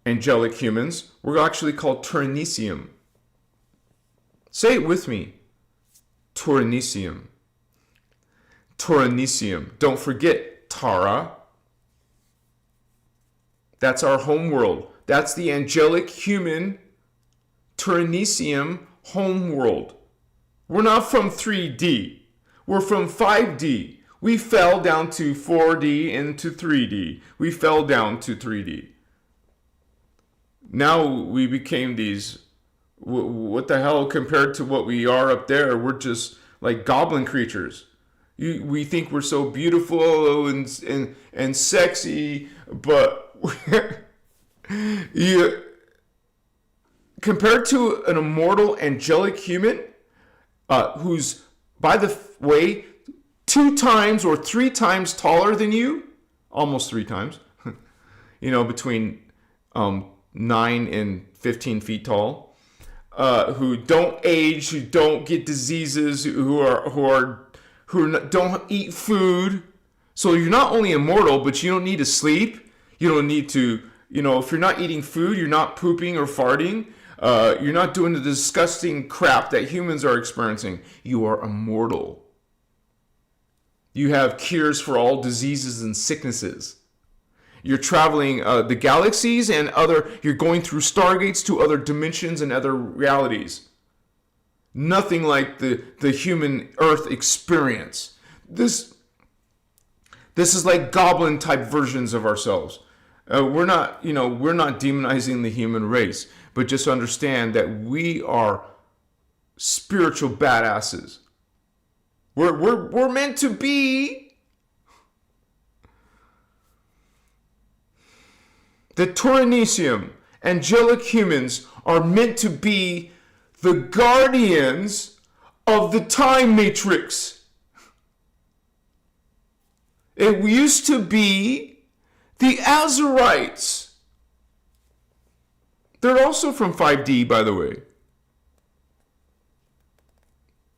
angelic humans, we're actually called Terahertz. Say it with me. Terahertz. Terahertz. Don't forget Tara. That's our home world. That's the angelic human Terahertz home world. We're not from 3D. We're from 5D. We fell down to 4D and to 3D. We fell down to 3D. Now we became these, what the hell, compared to what we are up there, we're just like goblin creatures. We think we're so beautiful and sexy, but compared to an immortal angelic human, who's, by the way, 2 times or 3 times taller than you, almost 3 times, between 9 and 15 feet tall, who don't age, who don't get diseases, who don't eat food. So you're not only immortal, but you don't need to sleep. You don't need to, if you're not eating food, you're not pooping or farting. You're not doing the disgusting crap that humans are experiencing. You are immortal. You have cures for all diseases and sicknesses. You're traveling the galaxies and you're going through stargates to other dimensions and other realities. Nothing like the human Earth experience. This is like goblin type versions of ourselves. We're not demonizing the human race, but just understand that we are spiritual badasses. We're meant to be the Terahertz, angelic humans are meant to be the guardians of the time matrix. It used to be the Azurites. They're also from 5D, by the way.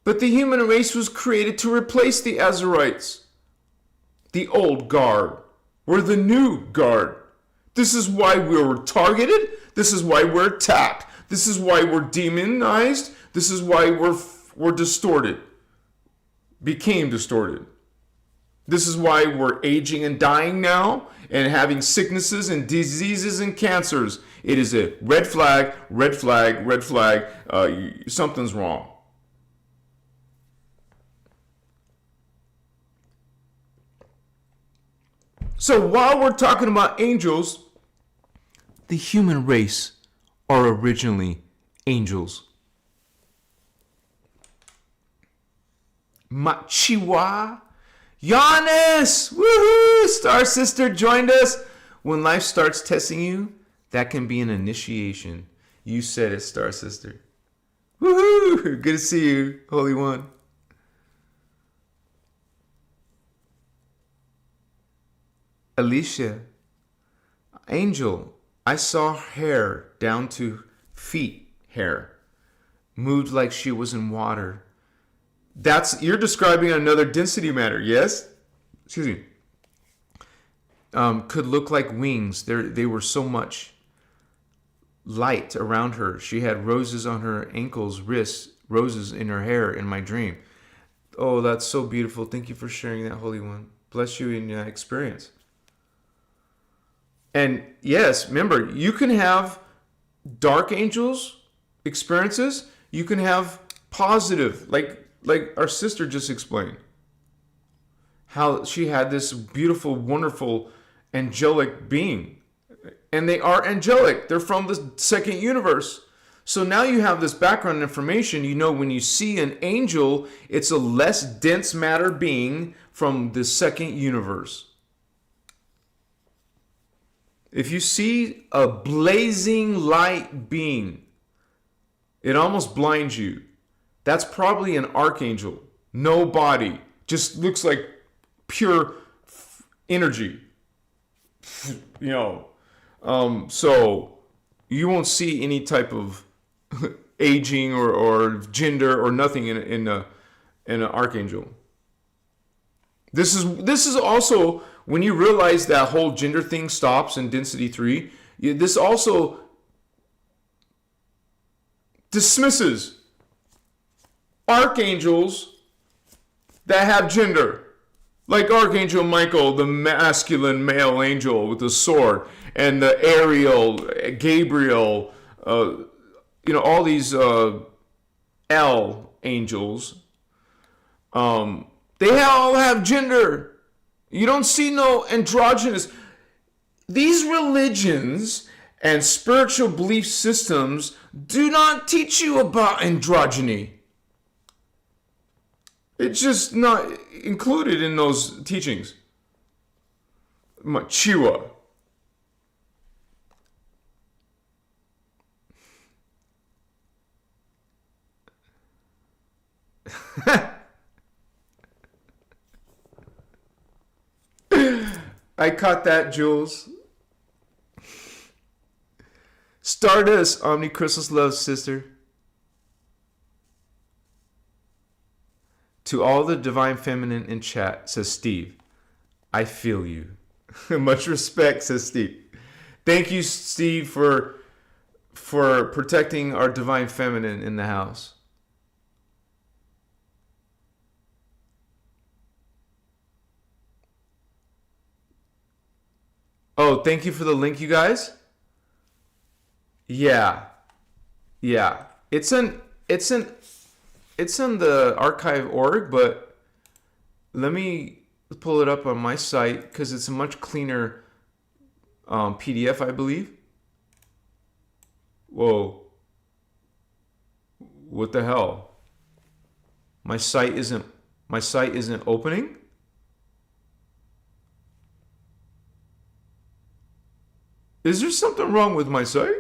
But the human race was created to replace the Azurites. The old guard. We're the new guard. This is why we were targeted. This is why we're attacked. This is why we're demonized. This is why we're distorted. Became distorted. This is why we're aging and dying now and having sicknesses and diseases and cancers. It is a red flag, red flag, red flag. Something's wrong. So while we're talking about angels, the human race are originally angels. Machiwa, Giannis, woohoo! Star Sister joined us. When life starts testing you, that can be an initiation. You said it, Star Sister. Woohoo! Good to see you, Holy One. Alicia, Angel, I saw hair down to feet hair. Moved like she was in water. You're describing another density matter, yes? Excuse me. Could look like wings. They were so much light around her. She had roses on her ankles, wrists, roses in her hair in my dream. Oh, that's so beautiful. Thank you for sharing that, Holy One. Bless you in that experience. And yes, remember, you can have dark angels experiences. You can have positive, like our sister just explained. how she had this beautiful, wonderful, angelic being. And they are angelic. They're from the second universe. So now you have this background information. You know, when you see an angel, it's a less dense matter being from the second universe. If you see a blazing light being, it almost blinds you. That's probably an archangel. No body. Just looks like pure energy. You know. So you won't see any type of aging or gender or nothing in an archangel. This is also, when you realize that whole gender thing stops in density 3, this also dismisses archangels that have gender. Like Archangel Michael, the masculine male angel with the sword, and the Ariel, Gabriel, all these L angels. They all have gender. You don't see no androgynous. These religions and spiritual belief systems do not teach you about androgyny. It's just not included in those teachings. Machiwa. I caught that, Jules. Stardust, Christos love, sister. To all the divine feminine in chat, says Steve, I feel you. Much respect, says Steve. Thank you, Steve, for protecting our divine feminine in the house. Oh, thank you for the link, you guys. Yeah. It's in the archive.org, but let me pull it up on my site because it's a much cleaner PDF, I believe. Whoa. What the hell? My site isn't opening? Is there something wrong with my site?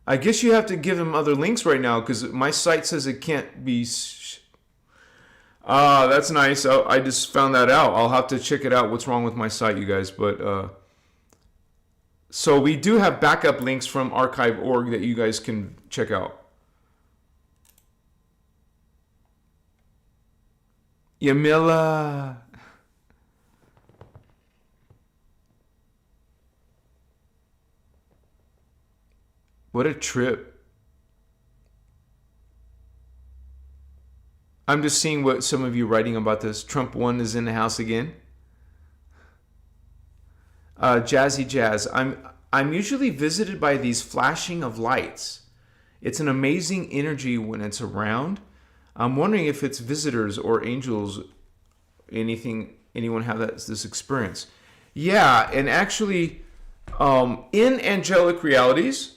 I guess you have to give him other links right now because my site says it can't be. That's nice. I just found that out. I'll have to check it out. What's wrong with my site, you guys? But so we do have backup links from archive.org that you guys can check out. Yamila. What a trip. I'm just seeing what some of you writing about this. Trump 1 is in the house again. Jazzy Jazz. I'm usually visited by these flashing of lights. It's an amazing energy when it's around. I'm wondering if it's visitors or angels, anyone have this experience. Yeah, and actually, in angelic realities,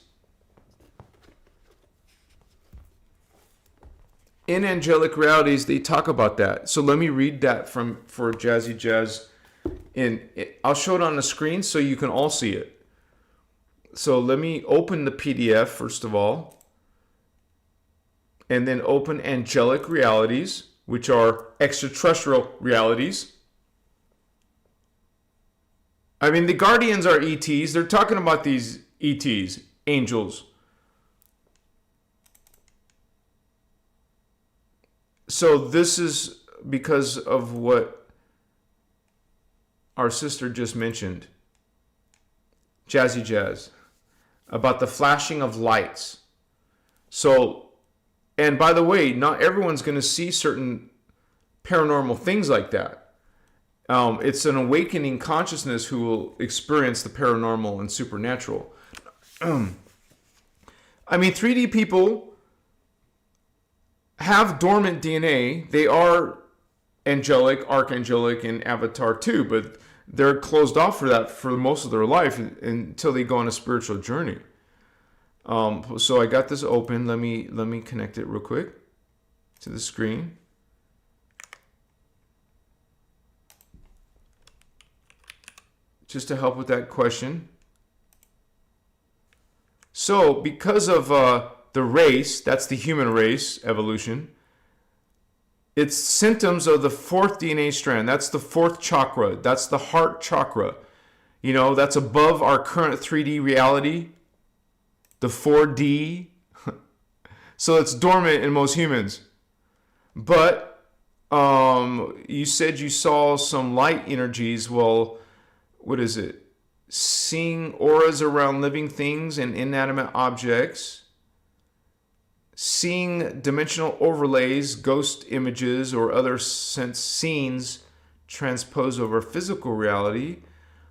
they talk about that. So let me read that for Jazzy Jazz. I'll show it on the screen so you can all see it. So let me open the PDF first of all, and then open angelic realities, which are extraterrestrial realities. I mean, the guardians are ETs. They're talking about these ETs, angels. So this is because of what our sister just mentioned, Jazzy Jazz, about the flashing of lights. So, and by the way, not everyone's going to see certain paranormal things like that. It's an awakening consciousness who will experience the paranormal and supernatural. I mean, 3D people have dormant DNA. They are angelic, archangelic, and avatar too, but they're closed off for that for most of their life until they go on a spiritual journey. So I got this open. Let me connect it real quick to the screen. Just to help with that question. So because of the race, that's the human race, evolution, it's symptoms of the fourth DNA strand. That's the fourth chakra. That's the heart chakra. You know, that's above our current 3D reality, the 4D. So it's dormant in most humans. But you said you saw some light energies. Well, what is it? Seeing auras around living things and inanimate objects. Seeing dimensional overlays, ghost images, or other sense scenes transposed over physical reality.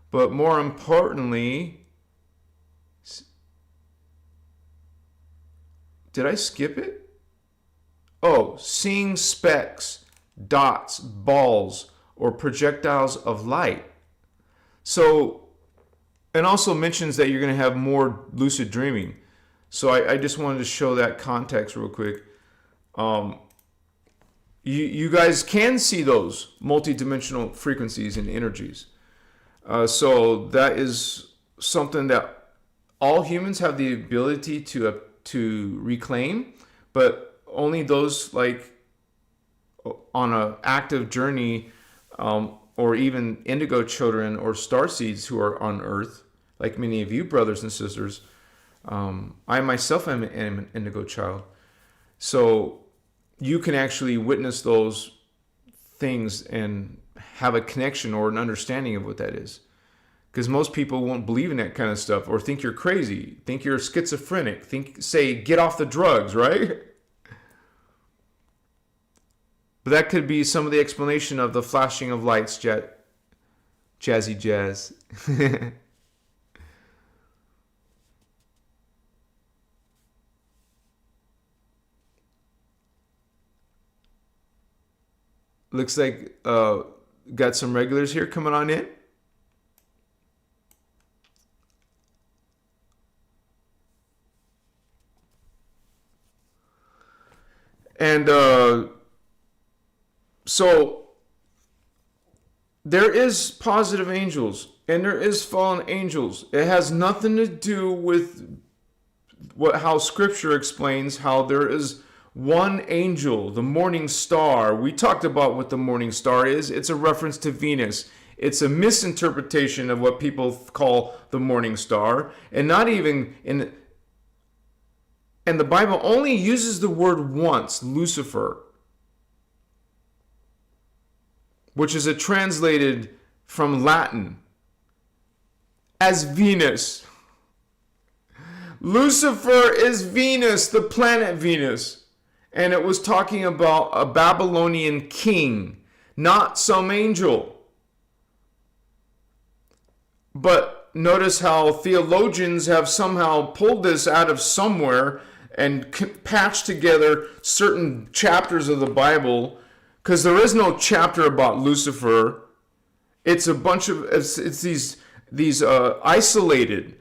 But more importantly, did I skip it? Oh, seeing specks, dots, balls, or projectiles of light. So, and also mentions that you're going to have more lucid dreaming. So I just wanted to show that context real quick. You guys can see those multidimensional frequencies and energies. So that is something that all humans have the ability to reclaim, but only those like on an active journey, or even indigo children or starseeds who are on Earth, like many of you brothers and sisters. I myself am an indigo child. So you can actually witness those things and have a connection or an understanding of what that is. Because most people won't believe in that kind of stuff or think you're crazy, think you're schizophrenic, say get off the drugs, right? But that could be some of the explanation of the flashing of lights, jazzy jazz. Looks like got some regulars here coming on in. And so there is positive angels and there is fallen angels. It has nothing to do with how Scripture explains how there is one angel, the morning star. We talked about what the morning star is. It's a reference to Venus. It's a misinterpretation of what people call the morning star. And not even in... And the Bible only uses the word once, Lucifer, which is translated from Latin as Venus. Lucifer is Venus, the planet Venus. And it was talking about a Babylonian king, not some angel. But notice how theologians have somehow pulled this out of somewhere and patched together certain chapters of the Bible, because there is no chapter about Lucifer. It's a bunch of it's these isolated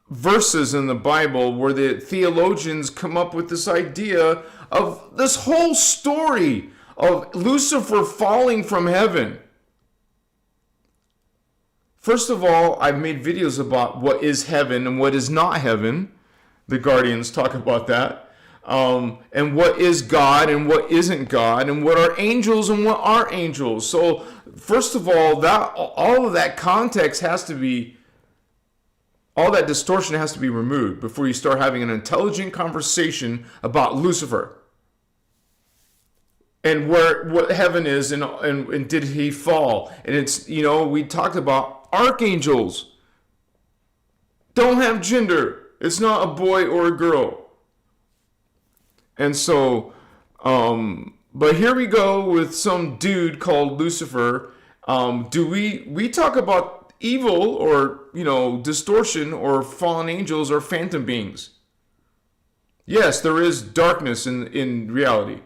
verses in the Bible where the theologians come up with this idea of this whole story of Lucifer falling from heaven. First of all, I've made videos about what is heaven and what is not heaven. The Guardians talk about that. And what is God and what isn't God, and what are angels and what are angels. So first of all, that all of that context has to be, all that distortion has to be removed before you start having an intelligent conversation about Lucifer and what heaven is, and did he fall. And it's, we talked about archangels don't have gender. It's not a boy or a girl. And so, but here we go with some dude called Lucifer. Do we talk about evil or, distortion or fallen angels or phantom beings? Yes, there is darkness in reality.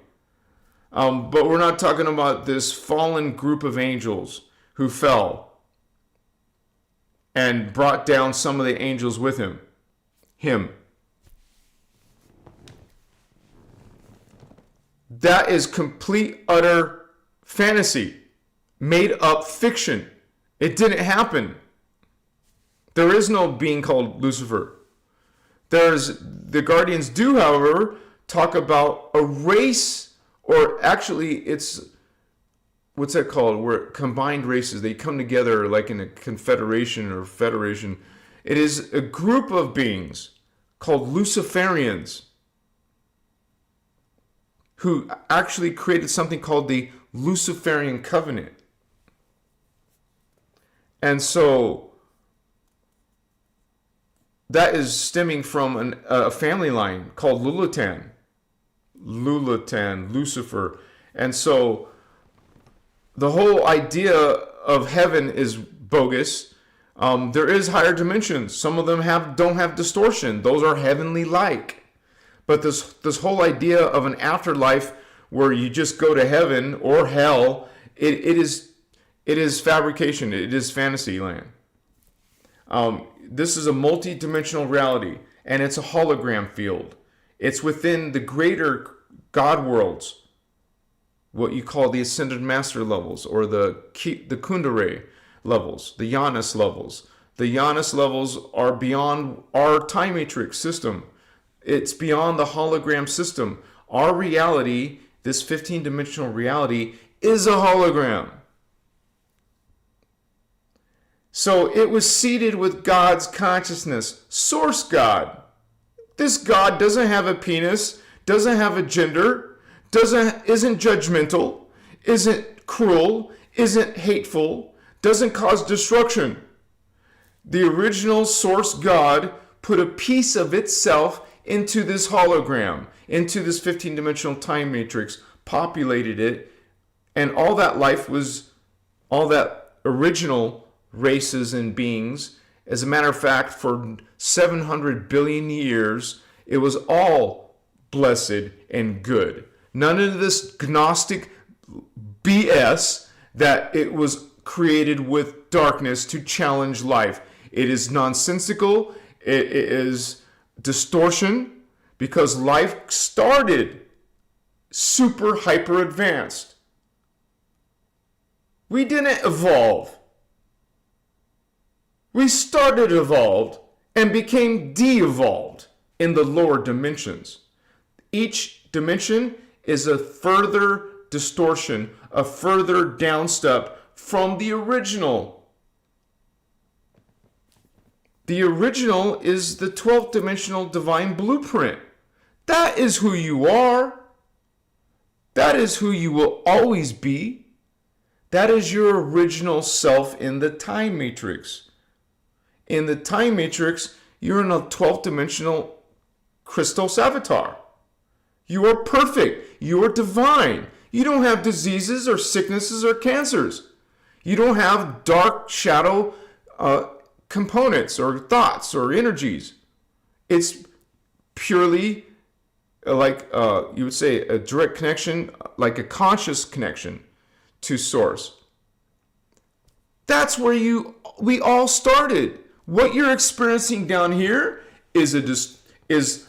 But we're not talking about this fallen group of angels who fell and brought down some of the angels with him. That is complete, utter fantasy, made up fiction. It didn't happen. There is no being called Lucifer. The Guardians do, however, talk about a race, or actually it's, what's that called? Where combined races, they come together like in a confederation or federation. It is a group of beings called Luciferians who actually created something called the Luciferian Covenant. And so that is stemming from a family line called Lucifer. And so the whole idea of heaven is bogus. There is higher dimensions. Some of them don't have distortion. Those are heavenly like. But this whole idea of an afterlife where you just go to heaven or hell, it is fabrication. It is fantasy land. This is a multi-dimensional reality, and it's a hologram field. It's within the greater God worlds, what you call the Ascended Master levels, or the Kundalini levels, the Janus levels. The Janus levels are beyond our time matrix system. It's beyond the hologram system. Our reality, this 15-dimensional reality, is a hologram. So it was seated with God's consciousness, source God. This God doesn't have a penis, doesn't have a gender, isn't judgmental, isn't cruel, isn't hateful, doesn't cause destruction. The original source God put a piece of itself into this hologram, into this 15-dimensional time matrix, populated it, and all that life was, all that original races and beings. As a matter of fact, for 700 billion years, it was all blessed and good. None of this Gnostic BS that it was created with darkness to challenge life. It is nonsensical. It is distortion, because life started super hyper advanced. We didn't evolve. We started evolved and became de-evolved in the lower dimensions. Each dimension is a further distortion, a further downstep from the original. The original is the 12th dimensional divine blueprint. That is who you are. That is who you will always be. That is your original self in the time matrix. In the time matrix, you're in a 12th dimensional Christos avatar. You are perfect. You are divine. You don't have diseases or sicknesses or cancers. You don't have dark shadow components or thoughts or energies. It's purely like you would say a direct connection, like a conscious connection to source. That's where we all started. What you're experiencing down here is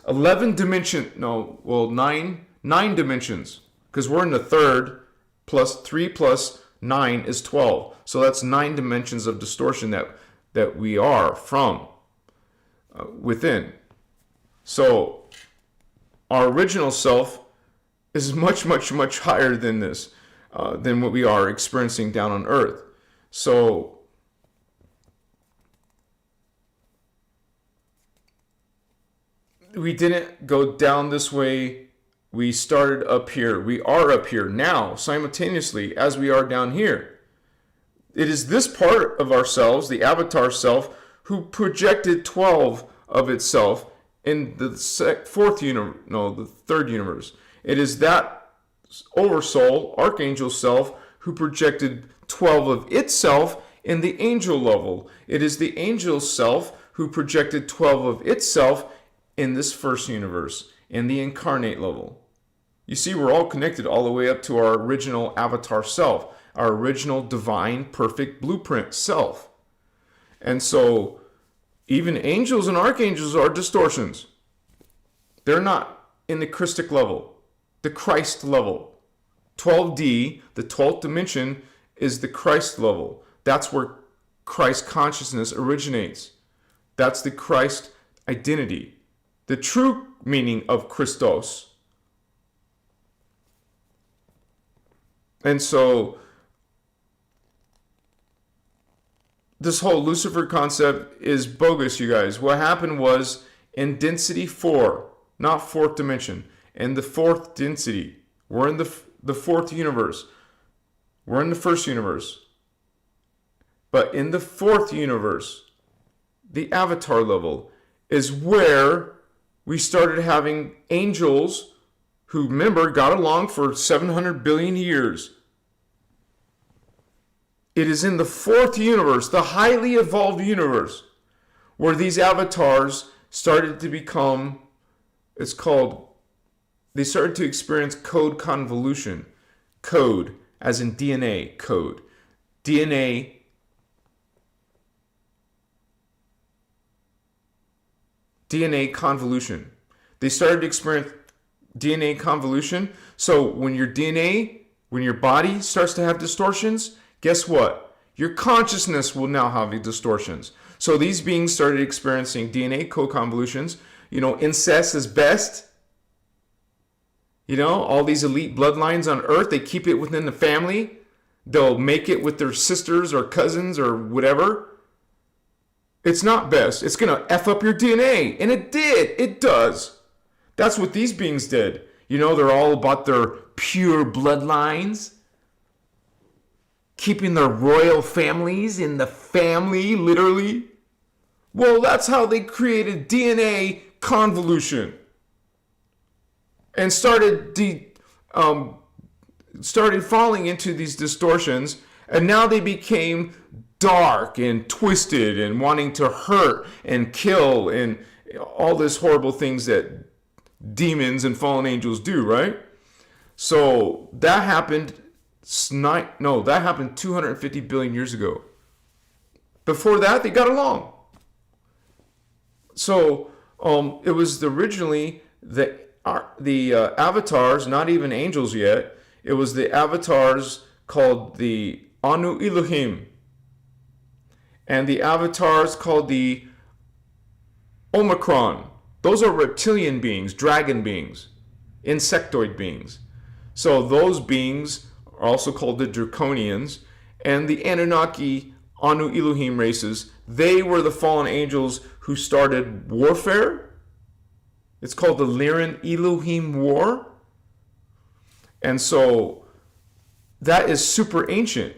11 dimension, no, well, nine dimensions, because we're in the third, plus 3 plus 9 is 12. So that's 9 dimensions of distortion that we are from within. So our original self is much, much, much higher than this, than what we are experiencing down on earth. So we didn't go down this way. We started up here. We are up here now, simultaneously, as we are down here. It is this part of ourselves, the avatar self, who projected 12 of itself in the third universe. It is that oversoul, archangel self, who projected 12 of itself in the angel level. It is the angel self who projected 12 of itself in this first universe, in the incarnate level. You see, we're all connected all the way up to our original avatar self, our original divine, perfect blueprint self. And so even angels and archangels are distortions. They're not in the Christic level, the Christ level. 12D, the 12th dimension, is the Christ level. That's where Christ consciousness originates. That's the Christ identity. The true meaning of Christos. And so this whole Lucifer concept is bogus, you guys. What happened was in density 4, not 4th dimension, in the 4th density, we're in the 4th universe. We're in the 1st universe. But in the 4th universe, the avatar level is where we started having angels who, remember, got along for 700 billion years. It is in the 4th universe, the highly evolved universe, where these avatars started to become, they started to experience code convolution. Code, as in DNA code. DNA convolution. They started to experience DNA convolution. So when your body starts to have distortions, guess what? Your consciousness will now have distortions. So these beings started experiencing DNA co-convolutions. Incest is best. All these elite bloodlines on Earth, they keep it within the family. They'll make it with their sisters or cousins or whatever. It's not best. It's going to F up your DNA. And it did. It does. That's what these beings did. They're all about their pure bloodlines. Keeping their royal families in the family, literally. Well, that's how they created DNA convolution. And started falling into these distortions. And now they became dark and twisted and wanting to hurt and kill and all these horrible things that demons and fallen angels do, right? So that happened 250 billion years ago. Before that, they got along. So it was originally the avatars, not even angels yet. It was the avatars called the Anu Elohim. And the avatars called the Omicron. Those are reptilian beings, dragon beings, insectoid beings. So those beings are also called the Draconians. And the Anunnaki, Anu Elohim races, they were the fallen angels who started warfare. It's called the Lyran Elohim War. And so that is super ancient,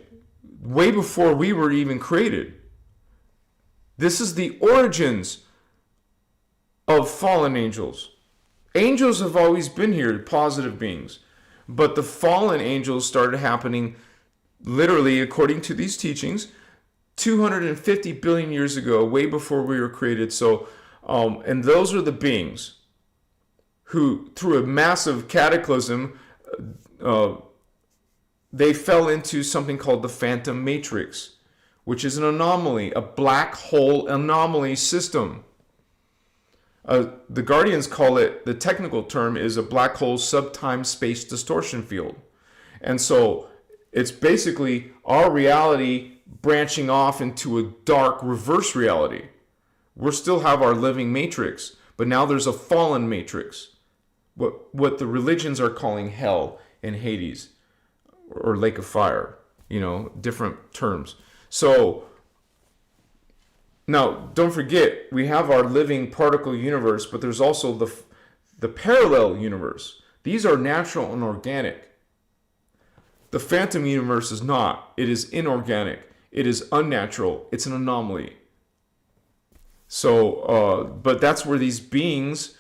way before we were even created. This is the origins of fallen angels. Angels have always been here, positive beings. But the fallen angels started happening, literally, according to these teachings, 250 billion years ago, way before we were created. So, and those are the beings who, through a massive cataclysm, they fell into something called the phantom matrix, which is an anomaly, a black hole anomaly system. The Guardians call it, the technical term is a black hole subtime space distortion field. And so it's basically our reality branching off into a dark reverse reality. We still have our living matrix, but now there's a fallen matrix. What the religions are calling hell and Hades or lake of fire, different terms. So now, don't forget, we have our living particle universe, but there's also the parallel universe. These are natural and organic. The phantom universe is not. It is inorganic. It is unnatural. It's an anomaly. So, but that's where these beings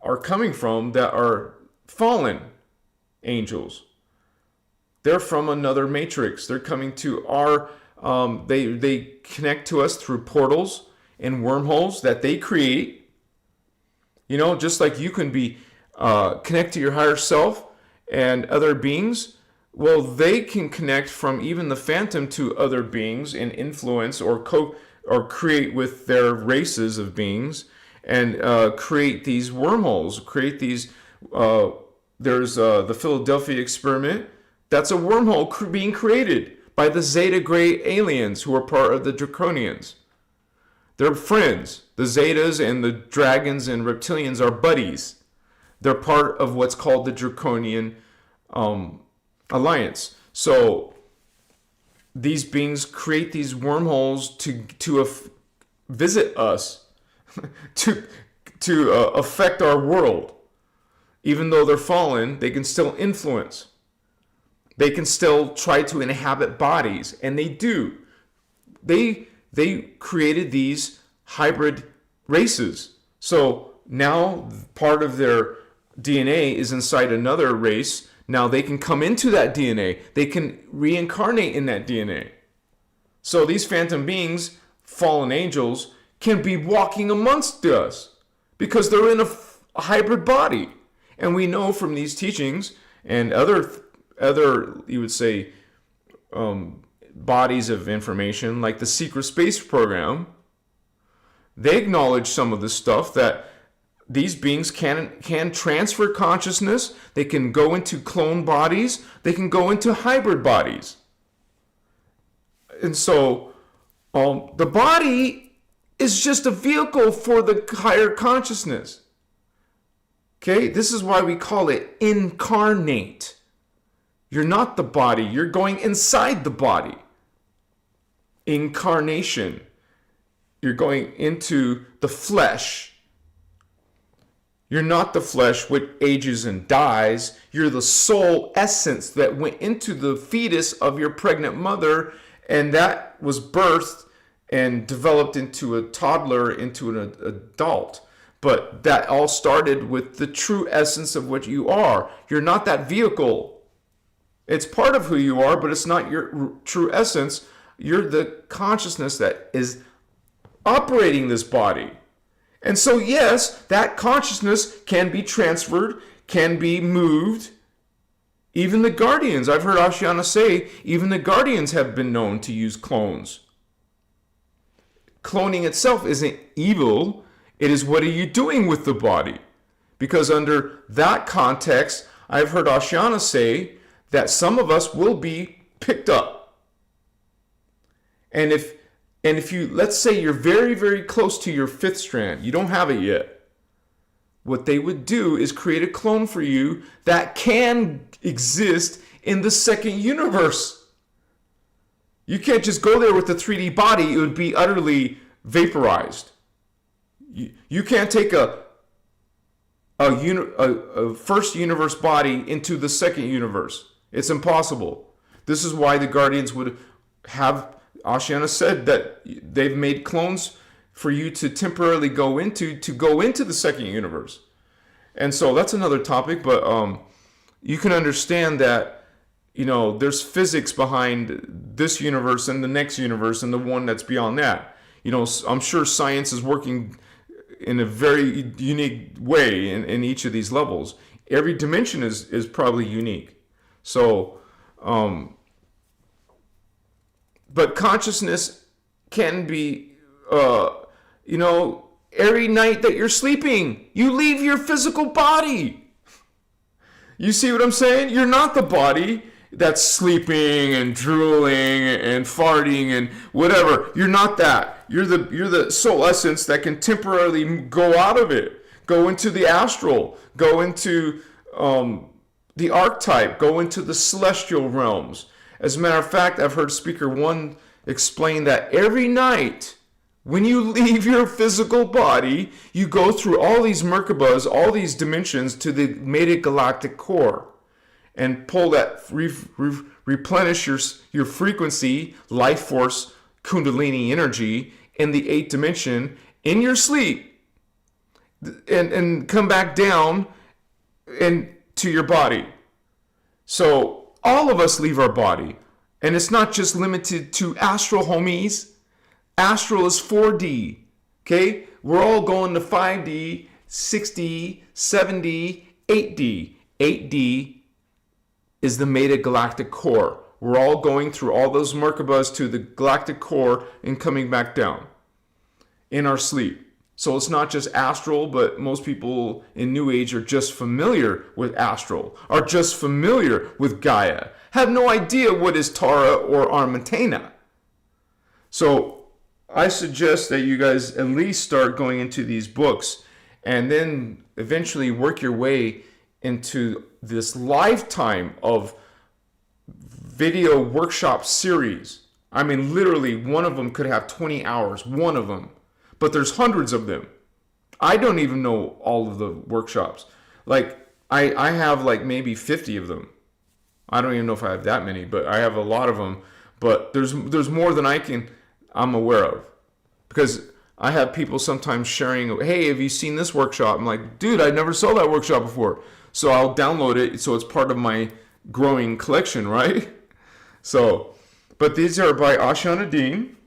are coming from that are fallen angels. They're from another matrix. They're coming to our they connect to us through portals and wormholes that they create. Just like you can be connect to your higher self and other beings, well, they can connect from even the phantom to other beings and influence or create with their races of beings and create these wormholes, create these. There's the Philadelphia experiment. That's a wormhole being created by the Zeta Gray aliens who are part of the Draconians. They're friends. The Zetas and the dragons and reptilians are buddies. They're part of what's called the Draconian alliance. So these beings create these wormholes to visit us, to affect our world. Even though they're fallen, they can still influence. They can still try to inhabit bodies, and they do. They created these hybrid races. So now part of their DNA is inside another race. Now they can come into that DNA. They can reincarnate in that DNA. So these phantom beings, fallen angels, can be walking amongst us because they're in a hybrid body. And we know from these teachings and other you would say bodies of information like the secret space program, they acknowledge some of this stuff, that these beings can transfer consciousness. They can go into clone bodies. They can go into hybrid bodies. And so the body is just a vehicle for the higher consciousness. Okay, this is why we call it incarnate. You're not the body, you're going inside the body. Incarnation. You're going into the flesh. You're not the flesh which ages and dies. You're the soul essence that went into the fetus of your pregnant mother, and that was birthed and developed into a toddler, into an adult. But that all started with the true essence of what you are. You're not that vehicle. It's part of who you are, but it's not your true essence. You're the consciousness that is operating this body. And so, yes, that consciousness can be transferred, can be moved. Even the guardians, I've heard Ashiana say, even the guardians have been known to use clones. Cloning itself isn't evil. It is, what are you doing with the body? Because under that context, I've heard Ashiana say that some of us will be picked up. And if you, let's say you're very, very close to your fifth strand, you don't have it yet, what they would do is create a clone for you that can exist in the second universe. You can't just go there with the 3D body. It would be utterly vaporized. You can't take a first universe body into the second universe. It's impossible. This is why the guardians would have, Ashiana said that they've made clones for you to temporarily go into the second universe. And so that's another topic, but you can understand that, there's physics behind this universe and the next universe and the one that's beyond that. I'm sure science is working in a very unique way in each of these levels. Every dimension is probably unique. So, but consciousness can be, every night that you're sleeping, you leave your physical body. You see what I'm saying? You're not the body that's sleeping and drooling and farting and whatever. You're not that. You're the soul essence that can temporarily go out of it, go into the astral, go into the archetype, go into the celestial realms. As a matter of fact, I've heard Speaker 1 explain that every night when you leave your physical body, you go through all these Merkabas, all these dimensions to the metagalactic core and pull that, replenish your frequency, life force, kundalini energy in the 8th dimension in your sleep and come back down and to your body. So all of us leave our body, and it's not just limited to astral, homies. Astral is 4D, okay? We're all going to 5D, 6D, 7D, 8D. 8D is the metagalactic core. We're all going through all those Merkabahs to the galactic core and coming back down in our sleep. So it's not just astral, but most people in New Age are just familiar with astral, are just familiar with Gaia, have no idea what is Tara or Armatena. So I suggest that you guys at least start going into these books and then eventually work your way into this lifetime of video workshop series. I mean, literally, one of them could have 20 hours, one of them. But there's hundreds of them. I don't even know all of the workshops. Like, I have like maybe 50 of them. I don't even know if I have that many, but I have a lot of them. But there's more than I'm aware of. Because I have people sometimes sharing, hey, have you seen this workshop? I'm like, dude, I never saw that workshop before. So I'll download it so it's part of my growing collection, right? So, but these are by Ashana Dean.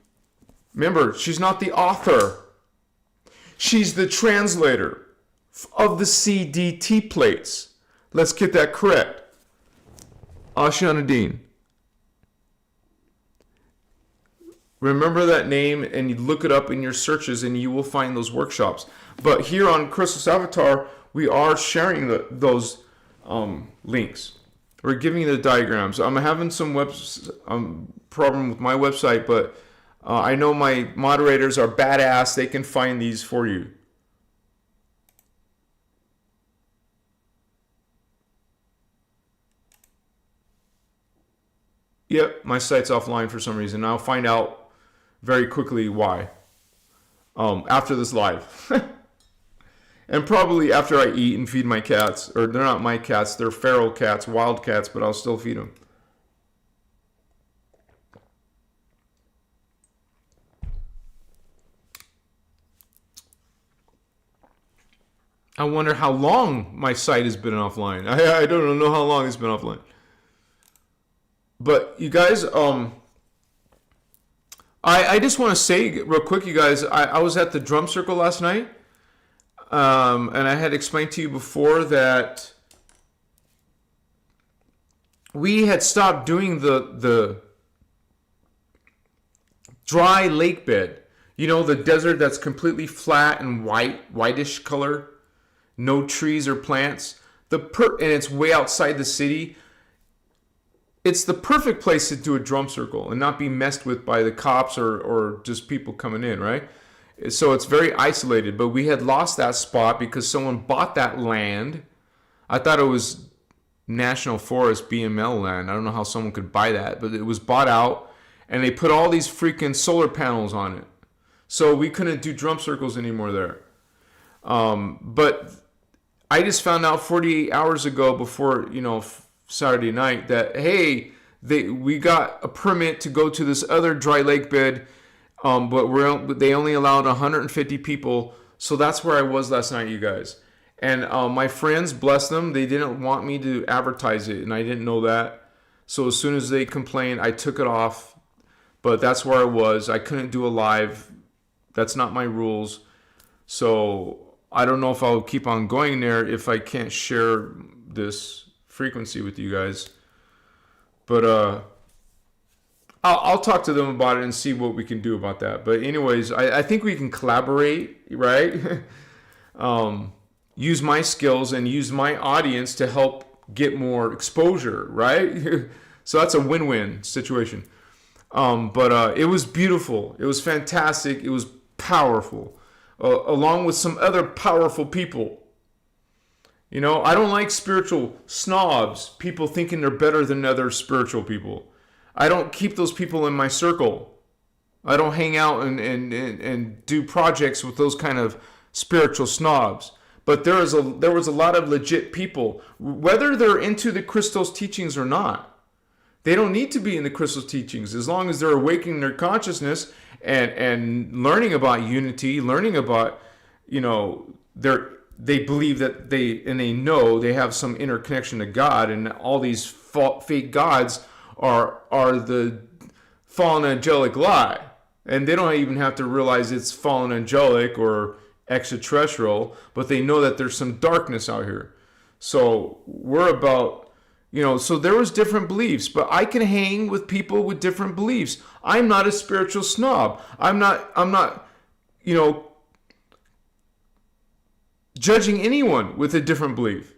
Remember, she's not the author. She's the translator of the CDT plates. Let's get that correct. Ashana Dean. Remember that name and you look it up in your searches and you will find those workshops. But here on Christos Avatar, we are sharing those links. We're giving you the diagrams. I'm having some problem with my website, but I know my moderators are badass. They can find these for you. Yep, my site's offline for some reason. I'll find out very quickly why after this live. And probably after I eat and feed my cats. Or they're not my cats, they're feral cats, wild cats, but I'll still feed them. I wonder how long my site has been offline. I don't know how long it's been offline. But you guys, I just want to say real quick, you guys, I was at the drum circle last night. And I had explained to you before that we had stopped doing the dry lake bed. You know, the desert that's completely flat and whitish color. No trees or plants. And it's way outside the city. It's the perfect place to do a drum circle and not be messed with by the cops or just people coming in, right? So it's very isolated, but we had lost that spot because someone bought that land. I thought it was National Forest BML land. I don't know how someone could buy that, but it was bought out and they put all these freaking solar panels on it. So we couldn't do drum circles anymore there. But I just found out 48 hours ago before, Saturday night that, hey, we got a permit to go to this other dry lake bed. But they only allowed 150 people. So that's where I was last night, you guys. And my friends, bless them, they didn't want me to advertise it. And I didn't know that. So as soon as they complained, I took it off. But that's where I was. I couldn't do a live. That's not my rules. So I don't know if I'll keep on going there if I can't share this frequency with you guys. But I'll talk to them about it and see what we can do about that. But anyways, I think we can collaborate, right? Use my skills and use my audience to help get more exposure, right? So that's a win-win situation. But it was beautiful. It was fantastic. It was powerful. Along with some other powerful people. I don't like spiritual snobs, people thinking they're better than other spiritual people. I don't keep those people in my circle. I don't hang out and do projects with those kind of spiritual snobs. But there was a lot of legit people, whether they're into the Christos teachings or not. They don't need to be in the Christos teachings as long as they're awakening their consciousness and learning about unity, learning about, they believe that they know they have some inner connection to God, and all these fake gods are the fallen angelic lie. And they don't even have to realize it's fallen angelic or extraterrestrial, but they know that there's some darkness out here. So we're about, so there was different beliefs, but I can hang with people with different beliefs. I'm not a spiritual snob. I'm not, judging anyone with a different belief.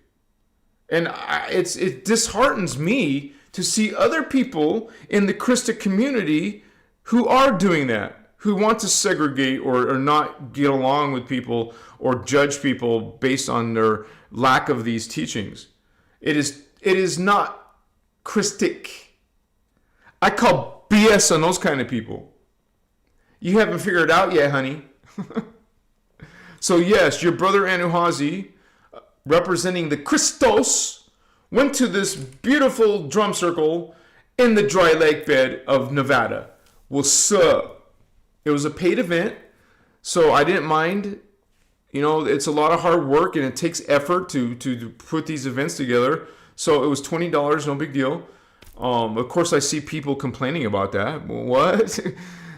And it disheartens me to see other people in the Christic community who are doing that, who want to segregate or not get along with people or judge people based on their lack of these teachings. It is not Christic. I call BS on those kind of people. You haven't figured it out yet, honey. So yes, your brother Anuhazi, representing the Christos, went to this beautiful drum circle in the dry lake bed of Nevada. What's up? It was a paid event, so I didn't mind. It's a lot of hard work and it takes effort to put these events together. So it was $20, no big deal. Of course, I see people complaining about that. What?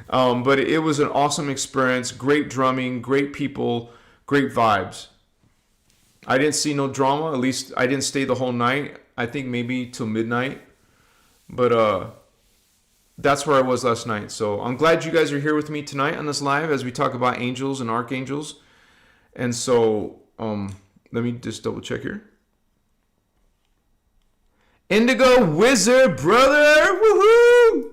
But it was an awesome experience. Great drumming, great people, great vibes. I didn't see no drama. At least I didn't stay the whole night. I think maybe till midnight. But that's where I was last night. So I'm glad you guys are here with me tonight on this live as we talk about angels and archangels. And so let me just double check here. Indigo Wizard, brother! Woohoo!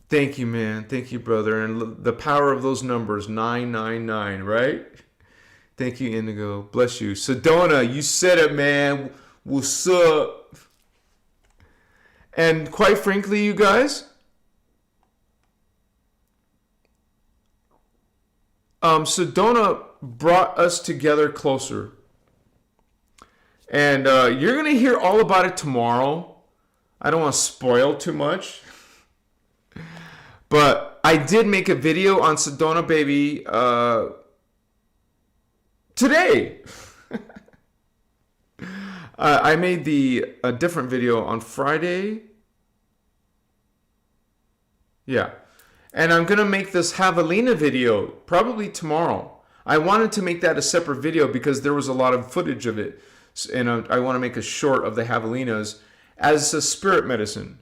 Thank you, man. Thank you, brother. And the power of those numbers, 999, right? Thank you, Indigo. Bless you. Sedona, you said it, man. What's up? And quite frankly, you guys, Sedona brought us together closer. And you're going to hear all about it tomorrow. I don't want to spoil too much. But I did make a video on Sedona Baby today. I made a different video on Friday. Yeah. And I'm going to make this javelina video probably tomorrow. I wanted to make that a separate video because there was a lot of footage of it. And I want to make a short of the javelinas as a spirit medicine.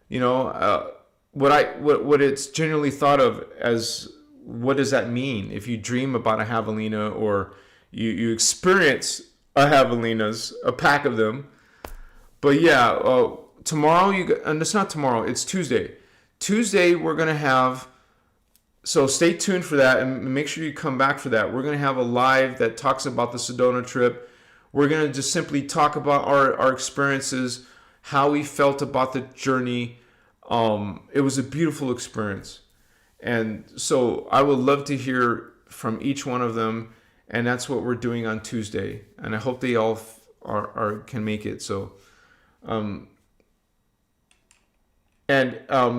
What it's generally thought of as, what does that mean if you dream about a javelina or you experience a javelinas, a pack of them. But yeah, tomorrow and it's not tomorrow, it's Tuesday. Tuesday we're going to have, so stay tuned for that and make sure you come back for that. We're going to have a live that talks about the Sedona trip. We're going to just simply talk about our experiences, how we felt about the journey. It was a beautiful experience. And so I would love to hear from each one of them. And that's what we're doing on Tuesday. And I hope they all can make it. So,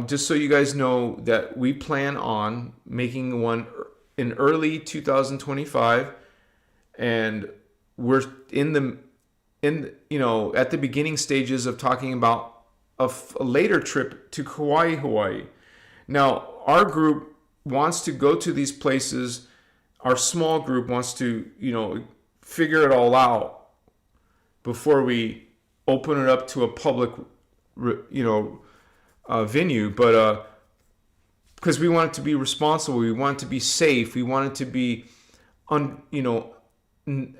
just so you guys know that we plan on making one in early 2025. And we're at the beginning stages of talking about a later trip to Kauai, Hawaii. Now, our group wants to go to these places. Our small group wants to, figure it all out before we open it up to a public, venue. But because we want it to be responsible, we want it to be safe, we want it to be,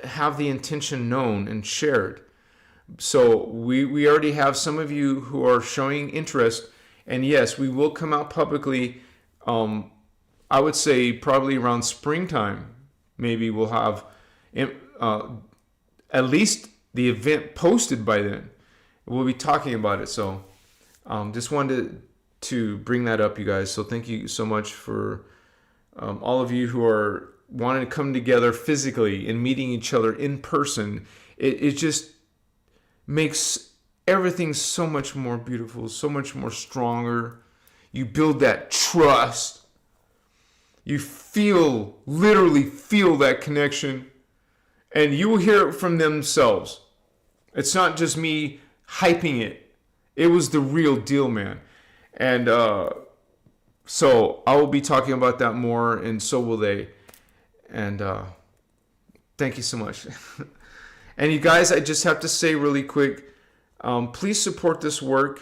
have the intention known and shared. So we already have some of you who are showing interest, and yes, we will come out publicly. I would say probably around springtime. Maybe we'll have at least the event posted by then. We'll be talking about it. So just wanted to bring that up, you guys. So thank you so much for all of you who are wanting to come together physically and meeting each other in person. It just makes everything so much more beautiful, so much more stronger. You build that trust. You literally feel that connection, and you will hear it from themselves. It's not just me hyping it. It was the real deal, man. And so I will be talking about that more, and so will they. And thank you so much. And you guys, I just have to say really quick, please support this work.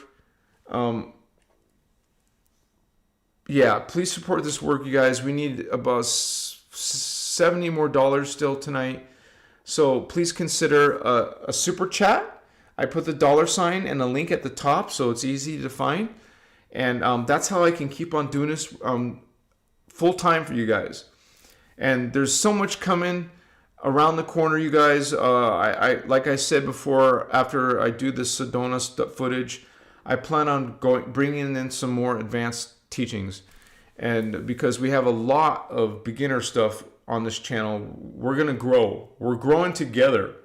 Please support this work, you guys. We need about $70 more still tonight. So please consider a super chat. I put the $ and a link at the top, so it's easy to find. And that's how I can keep on doing this full time for you guys. And there's so much coming around the corner, you guys. I like I said before, after I do this Sedona footage, I plan on bringing in some more advanced teachings. And because we have a lot of beginner stuff on this channel, we're going to grow. We're growing together.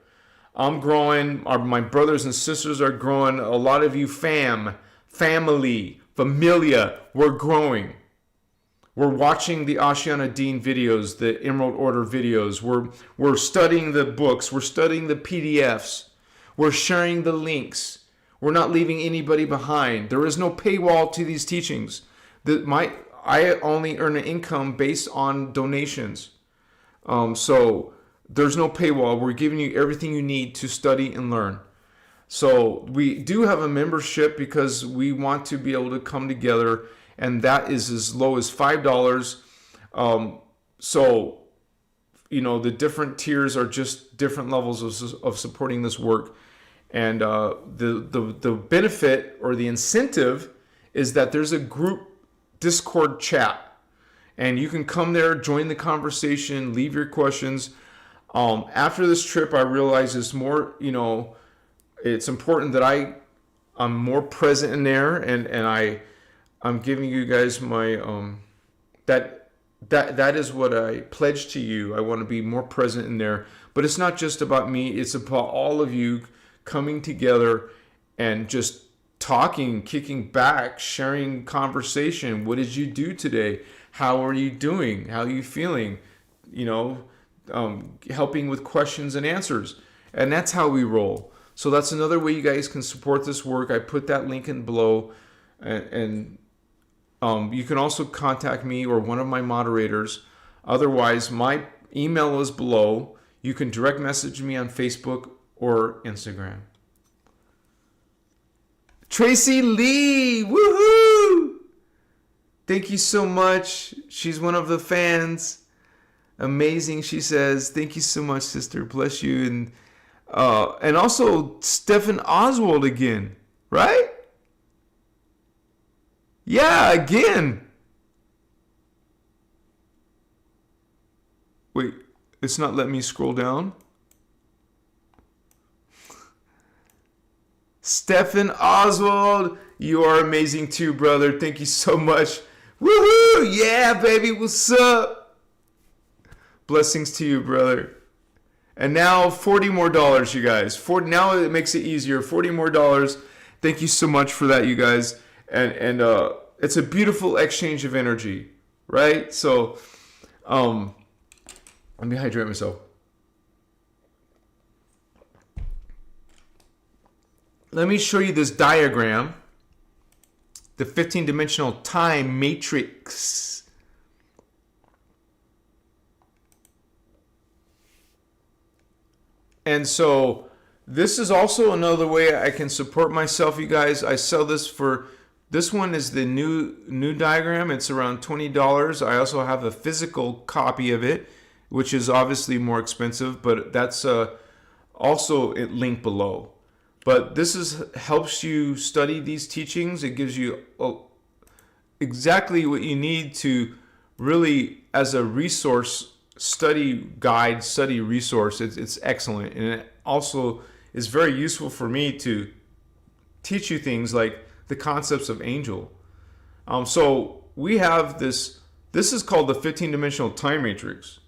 I'm growing. My brothers and sisters are growing. A lot of you family, familia, we're growing. We're watching the Ashiana Dean videos, the Emerald Order videos. We're studying the books. We're studying the PDFs. We're sharing the links. We're not leaving anybody behind. There is no paywall to these teachings. I only earn an income based on donations. So there's no paywall. We're giving you everything you need to study and learn. So we do have a membership because we want to be able to come together, and that is as low as $5. So, the different tiers are just different levels of supporting this work. And the benefit or the incentive is that there's a group Discord chat. And you can come there, join the conversation, leave your questions. After this trip, I realized it's more, it's important that I'm more present in there, and I'm giving you guys my that is what I pledge to you. I want to be more present in there. But it's not just about me, it's about all of you coming together and just talking, kicking back, sharing conversation. What did you do today? How are you doing? How are you feeling? Helping with questions and answers. And that's how we roll. So that's another way you guys can support this work. I put that link in below. And you can also contact me or one of my moderators. Otherwise, my email is below. You can direct message me on Facebook or Instagram. Tracy Lee, woohoo! Thank you so much. She's one of the fans. Amazing, she says. Thank you so much, sister. Bless you. And also Stephen Oswald again, right? Yeah, again. Wait, it's not letting me scroll down. Stephen Oswald, you are amazing too, brother. Thank you so much. Woohoo! Yeah, baby, what's up? Blessings to you, brother. And now $40 more, you guys. Now it makes it easier. $40 more. Thank you so much for that, you guys. And it's a beautiful exchange of energy, right? So, let me hydrate myself. Let me show you this diagram, the 15-dimensional time matrix. And so this is also another way I can support myself, you guys. I sell this for, this one is the new diagram. It's around $20. I also have a physical copy of it, which is obviously more expensive, but that's also linked below. But this helps you study these teachings. It gives you exactly what you need to really, as a resource, study guide, study resource. It's excellent. And it also is very useful for me to teach you things like the concepts of angel. So we have this is called the 15-dimensional time matrix.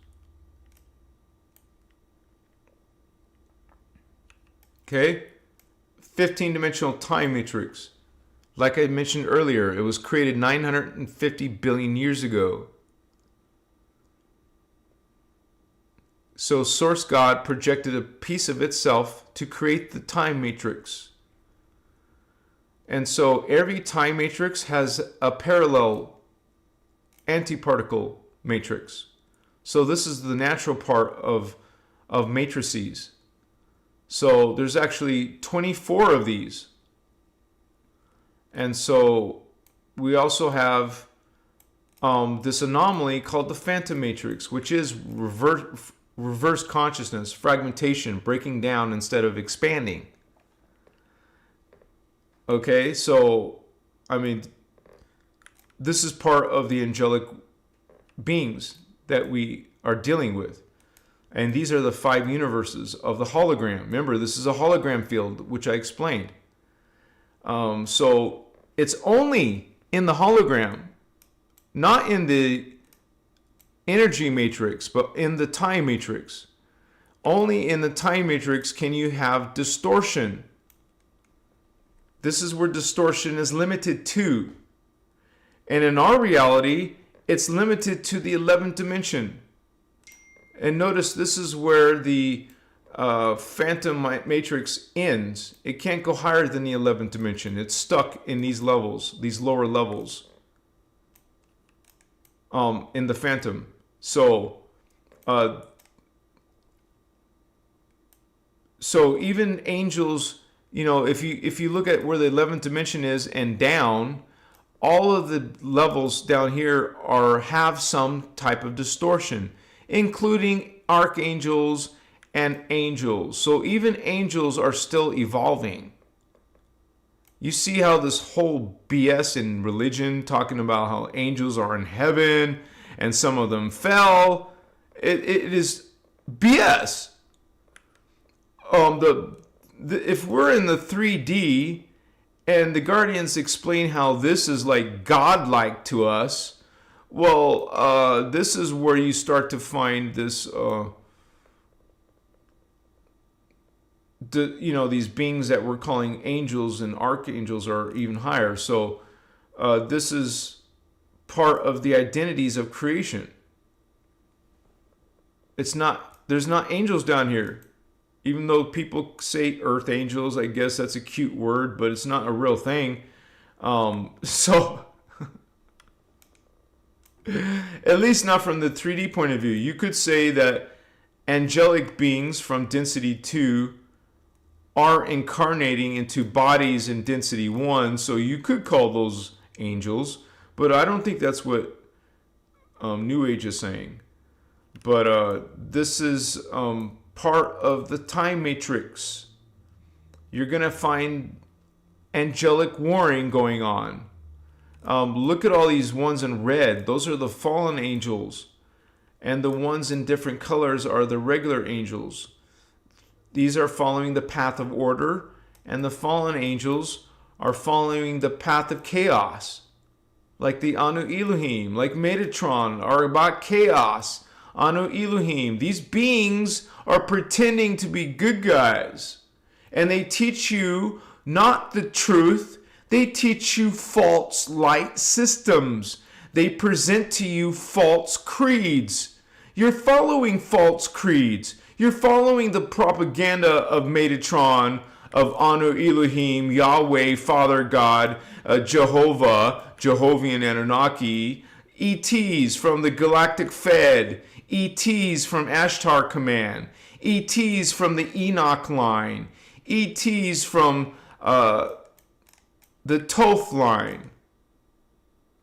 Okay? 15-dimensional time matrix. Like I mentioned earlier, it was created 950 billion years ago. So Source God projected a piece of itself to create the time matrix. And so every time matrix has a parallel antiparticle matrix. So this is the natural part of matrices. So there's actually 24 of these. And so we also have this anomaly called the phantom matrix, which is reverse consciousness, fragmentation, breaking down instead of expanding. Okay, so, I mean, this is part of the angelic beings that we are dealing with. And these are the 5 universes of the hologram. Remember, this is a hologram field, which I explained. So it's only in the hologram, not in the energy matrix, but in the time matrix. Only in the time matrix can you have distortion. This is where distortion is limited to. And in our reality, it's limited to the 11th dimension. And notice this is where the phantom matrix ends. It can't go higher than the 11th dimension. It's stuck in these levels, these lower levels, in the phantom. So even angels, if you look at where the 11th dimension is and down, all of the levels down here have some type of distortion, including archangels and angels. So even angels are still evolving. You see how this whole BS in religion, talking about how angels are in heaven and some of them fell, it is BS. If we're in the 3D and the Guardians explain how this is like godlike to us, well, this is where you start to find this, these beings that we're calling angels and archangels are even higher. So this is part of the identities of creation. There's not angels down here. Even though people say earth angels, I guess that's a cute word, but it's not a real thing. So at least not from the 3D point of view. You could say that angelic beings from density 2 are incarnating into bodies in density 1, so you could call those angels, but I don't think that's what New Age is saying. But this is part of the time matrix. You're going to find angelic warring going on. Look at all these ones in red. Those are the fallen angels. And the ones in different colors are the regular angels. These are following the path of order, and the fallen angels are following the path of chaos. Like the Anu Elohim, like Metatron, are about chaos. Anu Elohim. These beings are pretending to be good guys. And they teach you not the truth. They teach you false light systems. They present to you false creeds. You're following false creeds. You're following the propaganda of Metatron, of Anu Elohim, Yahweh, Father God, Jehovah, Jehovian Anunnaki, ETs from the Galactic Fed, ETs from Ashtar Command, ETs from the Enoch line, ETs from the Thoth line,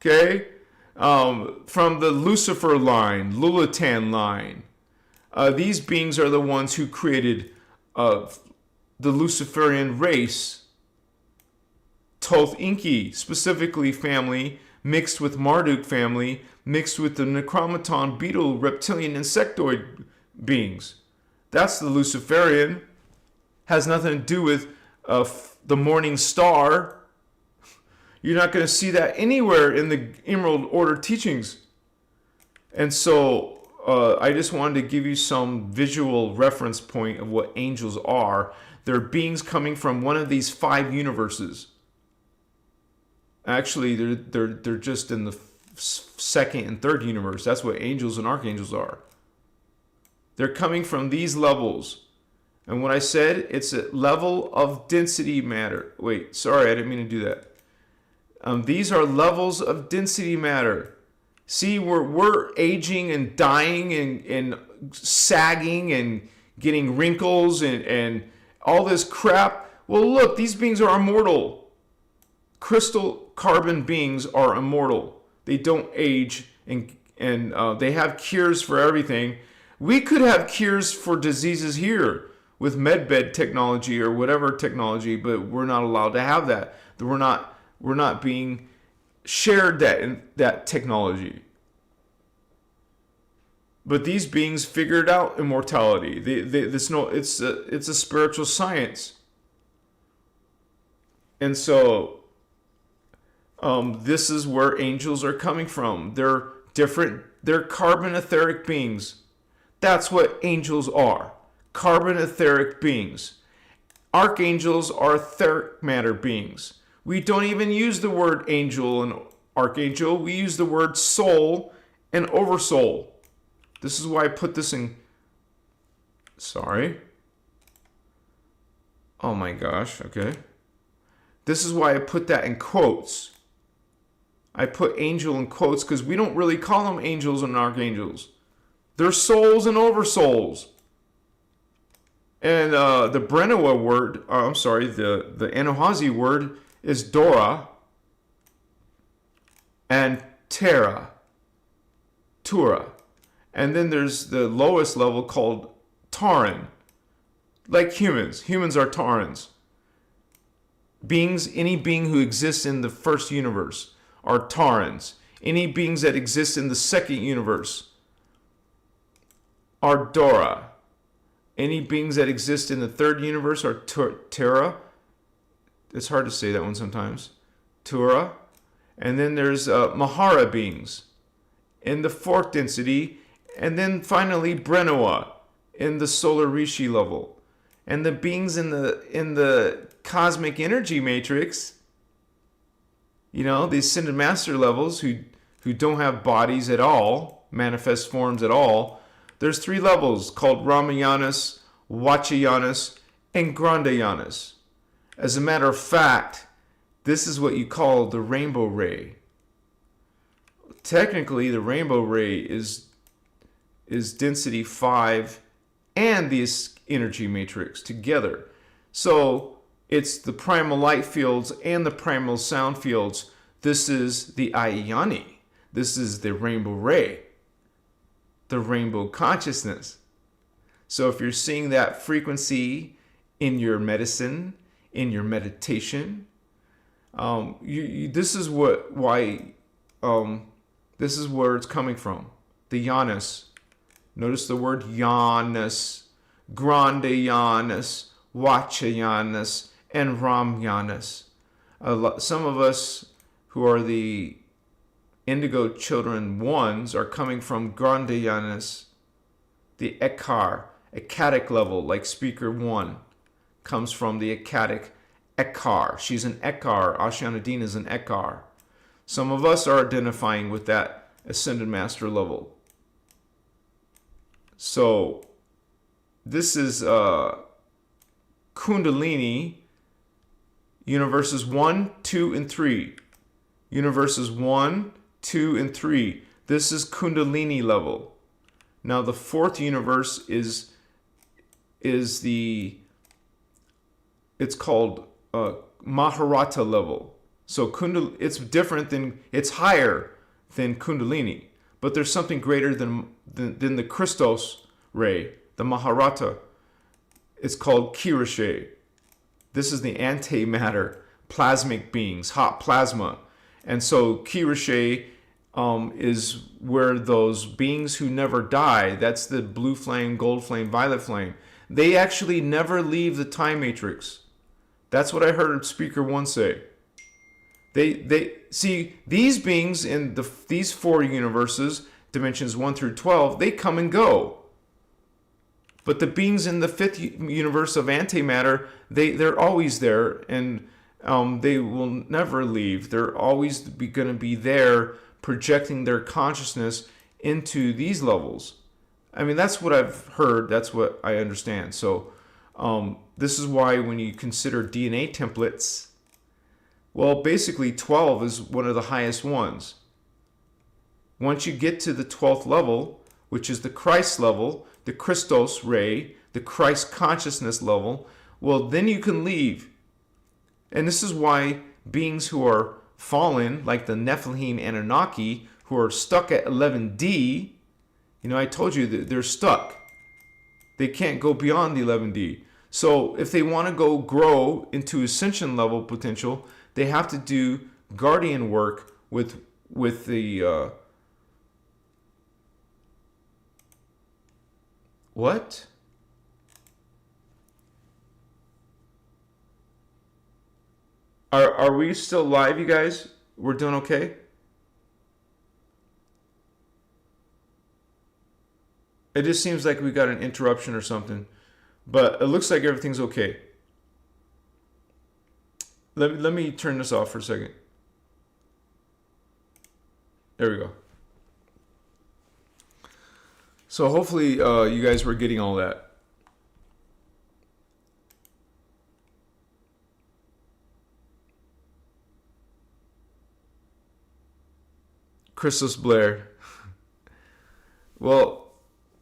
okay? From the Lucifer line, Lulatan line. These beings are the ones who created the Luciferian race, Thoth Inki, specifically family, mixed with Marduk family, mixed with the Necromaton, beetle, reptilian, insectoid beings. That's the Luciferian. Has nothing to do with the morning star. You're not going to see that anywhere in the Emerald Order teachings. And so I just wanted to give you some visual reference point of what angels are. They're beings coming from one of these 5 universes. Actually, they're just in the second and third universe. That's what angels and archangels are. They're coming from these levels. And what I said, it's a level of density matter. Wait, sorry, I didn't mean to do that. These are levels of density matter. See, we're aging and dying and sagging and getting wrinkles and all this crap. Well, look, these beings are immortal. Crystal carbon beings are immortal. They don't age, and they have cures for everything. We could have cures for diseases here with medbed technology or whatever technology, but we're not allowed to have that. We're not being shared that technology. But these beings figured out immortality. It's a spiritual science. And so this is where angels are coming from. They're different. They're carbon etheric beings. That's what angels are. Carbon etheric beings. Archangels are etheric matter beings. We don't even use the word angel and archangel. We use the word soul and oversoul. This is why I put this in... Sorry. Oh my gosh, okay. This is why I put that in quotes. I put angel in quotes because we don't really call them angels and archangels. They're souls and oversouls. And the Brenoa word, the Enohazi word is Dora and Tura. And then there's the lowest level called Tauran. Like humans. Humans are Taurans. Beings, any being who exists in the first universe are Taurans. Any beings that exist in the second universe are Dora. Any beings that exist in the third universe are Terra. It's hard to say that one sometimes. Tura. And then there's Mahara beings in the fourth density. And then finally Brenoa in the solar Rishi level. And the beings in the cosmic energy matrix, you know, the ascended master levels who don't have bodies at all, manifest forms at all. There's 3 levels called Ramayanas, Vachayanas, and Grandayanas. As a matter of fact, this is what you call the rainbow ray. Technically, the rainbow ray is density 5 and the energy matrix together. So it's the primal light fields and the primal sound fields. This is the Ayani. This is the rainbow ray. The rainbow consciousness. So if you're seeing that frequency in your medicine, in your meditation, this is where it's coming from. The Yanas. Notice the word Yanas, Grandayanas, Vachayanas, and Ramyanas. Some of us who are the indigo children ones are coming from Grandayanas, the Ekkatic level, like speaker 1 comes from the Ekkar. She's an Ekkar. Ashanadina is an Ekkar. Some of us are identifying with that ascended master level. So this is Kundalini, universes 1, 2, and 3. Universes 1, 2, and 3. This is Kundalini level. Now the 4th universe it's called Maharata level. So it's higher than Kundalini, but there's something greater than the Christos ray, the Maharata. It's called Kirashe. This is the antimatter, plasmic beings, hot plasma. And so Kirashe is where those beings who never die, that's the blue flame, gold flame, violet flame, they actually never leave the time matrix. That's what I heard speaker 1 say. They see these beings in these 4 universes, dimensions 1 through 12, they come and go. But the beings in the 5th universe of antimatter, they're always there, and they will never leave. They're always going to be there, projecting their consciousness into these levels. I mean, that's what I've heard. That's what I understand. So this is why when you consider DNA templates, well, basically 12 is one of the highest ones. Once you get to the 12th level, which is the Christ level, the Christos ray, the Christ consciousness level, well, then you can leave. And this is why beings who are fallen, like the Nephilim Anunnaki, who are stuck at 11D, I told you that they're stuck. They can't go beyond the 11D. So if they want to go grow into ascension level potential, they have to do guardian work with the what? Are we still live, you guys? We're doing okay? It just seems like we got an interruption or something. But it looks like everything's okay. Let me turn this off for a second. There we go. So hopefully you guys were getting all that. Christos Blair. Well,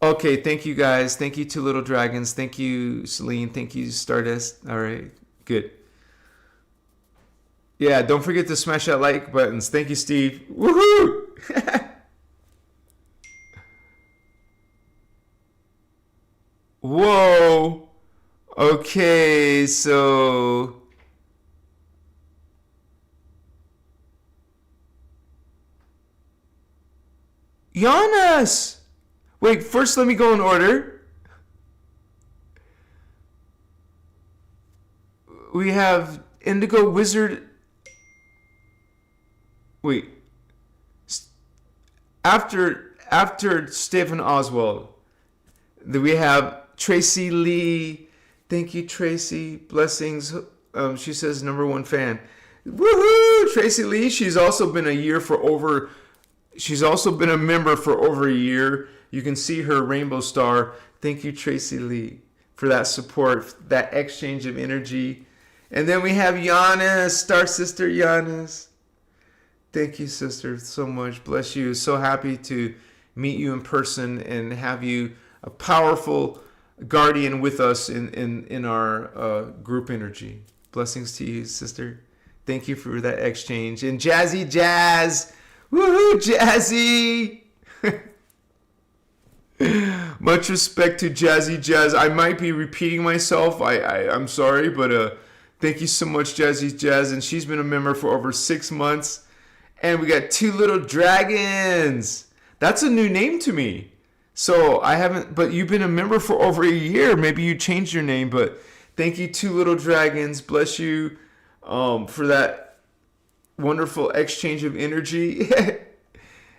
okay, thank you guys. Thank you, Two Little Dragons. Thank you, Celine. Thank you, Stardust. All right, good. Yeah, don't forget to smash that like buttons. Thank you, Steve. Woohoo! Whoa. Okay, so... Giannis! Wait, first let me go in order. We have Indigo Wizard. Wait. After Stephen Oswald, we have Tracy Lee. Thank you, Tracy. Blessings. She says #1 fan. Woohoo! Tracy Lee. She's also been a member for over a year. You can see her rainbow star. Thank you, Tracy Lee, for that support, that exchange of energy. And then we have Giannis, Star Sister Giannis. Thank you, sister, so much. Bless you. So happy to meet you in person and have you a powerful guardian with us in our group energy. Blessings to you, sister. Thank you for that exchange. And Jazzy Jazz. Woohoo, Jazzy! Much respect to Jazzy Jazz. I might be repeating myself. I'm sorry, but thank you so much, Jazzy Jazz. And she's been a member for over 6 months. And we got Two Little Dragons. That's a new name to me. So I haven't, but you've been a member for over a year. Maybe you changed your name, but thank you, Two Little Dragons. Bless you for that wonderful exchange of energy.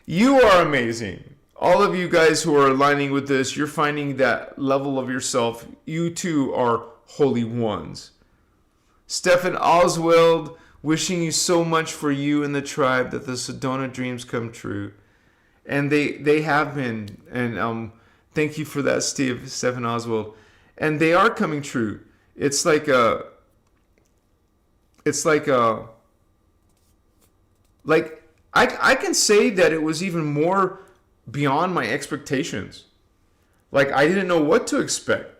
You are amazing. All of you guys who are aligning with this, you're finding that level of yourself. You too are holy ones. Stephen Oswald, wishing you so much for you and the tribe that the Sedona dreams come true. And they have been. And thank you for that, Stephen Oswald. And they are coming true. It's like I can say that it was even more beyond my expectations. Like, I didn't know what to expect.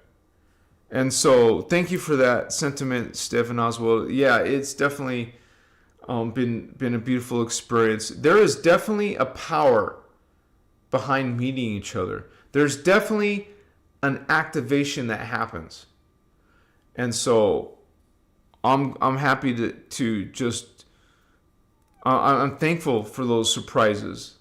And so thank you for that sentiment, Stephen Oswald. Yeah, it's definitely been a beautiful experience. There is definitely a power behind meeting each other. There's definitely an activation that happens. And so I'm happy to just I'm thankful for those surprises.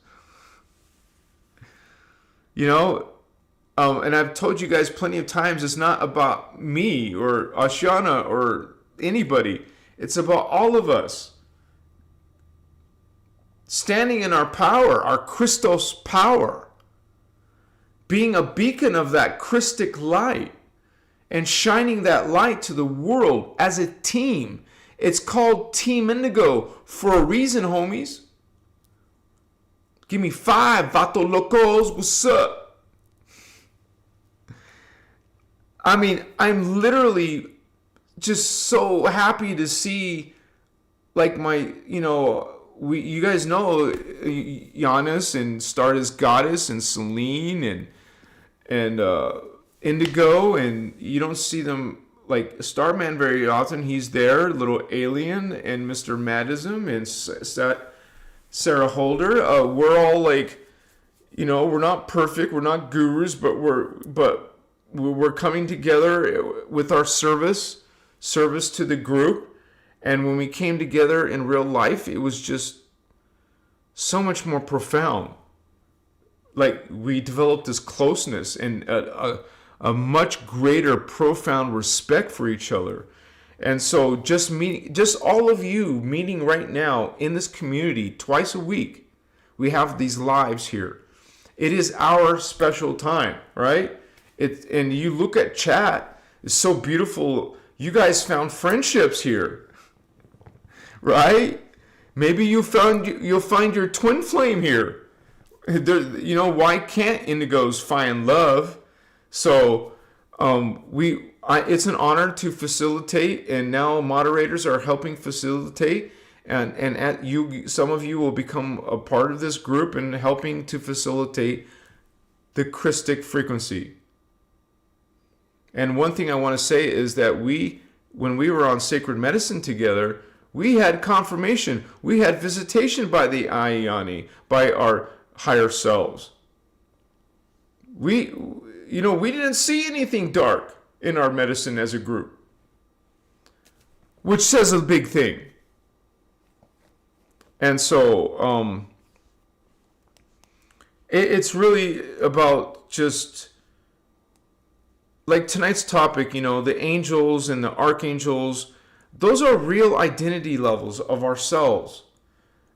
And I've told you guys plenty of times, it's not about me or Ashana or anybody. It's about all of us standing in our power, our Christos power, being a beacon of that Christic light and shining that light to the world as a team. It's called Team Indigo for a reason, homies. Give me 5, Vato Locos, what's up? I mean, I'm literally just so happy to see, like, my, you guys know Giannis and Stardust Goddess and Celine and Indigo, and you don't see them like Starman very often. He's there, little Alien and Mr. Madism and Sarah Holder. We're all like, we're not perfect, we're not gurus, but we're coming together with our service to the group. And when we came together in real life, it was just so much more profound. Like, we developed this closeness and a much greater profound respect for each other. And so just all of you meeting right now in this community twice a week, we have these lives here. It is our special time, right? And you look at chat, it's so beautiful. You guys found friendships here. Right? Maybe you'll find your twin flame here. Why can't indigos find love? So it's an honor to facilitate, and now moderators are helping facilitate, and some of you will become a part of this group and helping to facilitate the Christic frequency. And one thing I want to say is that when we were on Sacred Medicine together, we had confirmation. We had visitation by the Ayani, by our higher selves. We didn't see anything dark in our medicine as a group, which says a big thing. And so it's really about just like tonight's topic, the angels and the archangels. Those are real identity levels of ourselves.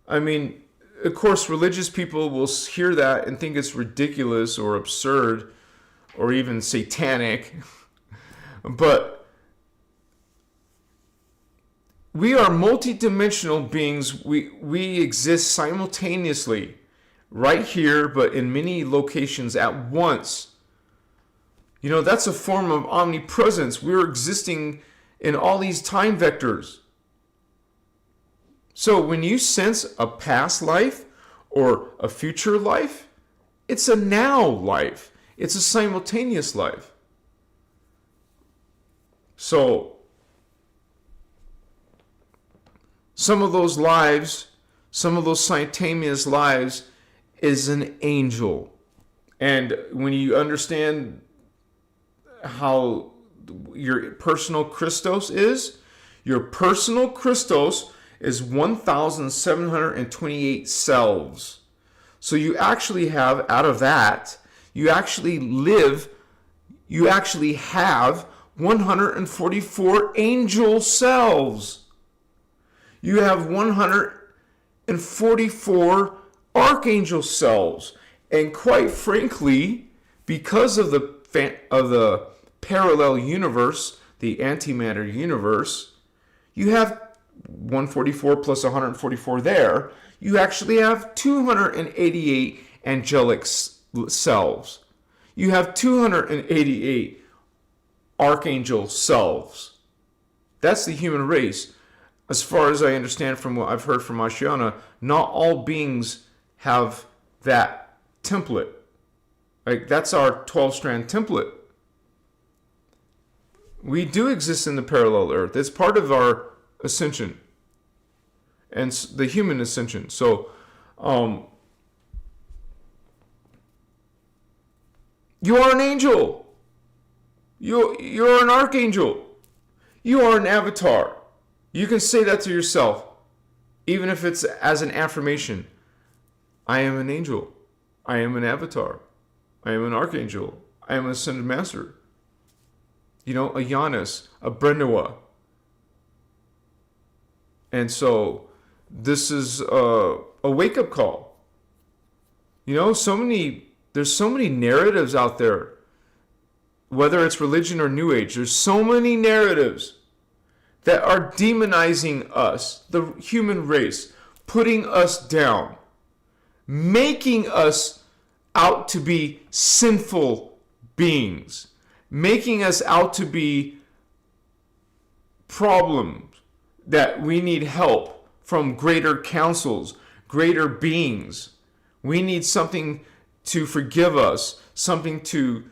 I mean, of course, religious people will hear that and think it's ridiculous or absurd or even satanic. But we are multidimensional beings. We exist simultaneously right here, but in many locations at once. That's a form of omnipresence. We're existing in all these time vectors. So when you sense a past life or a future life, it's a now life. It's a simultaneous life. So some of those lives, some of those simultaneous lives is an angel. And when you understand how your personal Christos is, your personal Christos is 1,728 selves. So you actually have, out of that, you actually have 144 angel selves. You have 144 archangel selves. And quite frankly, because of the parallel universe, the antimatter universe, you have 144 plus 144 there. You actually have 288 angelic selves. You have 288 archangel selves. That's the human race. As far as I understand from what I've heard from Ashiana, not all beings have that template. Like, that's our 12-strand template. We do exist in the parallel earth. It's part of our ascension and the human ascension. So you are an angel. You're an archangel. You are an avatar. You can say that to yourself, even if it's as an affirmation. I am an angel. I am an avatar. I am an archangel. I am an ascended master. A Giannis, a Brendoa. And so this is a wake-up call. There's so many narratives out there, whether it's religion or New Age. There's so many narratives that are demonizing us, the human race, putting us down, making us out to be sinful beings, making us out to be problems that we need help from greater councils, greater beings. We need something to forgive us, something to,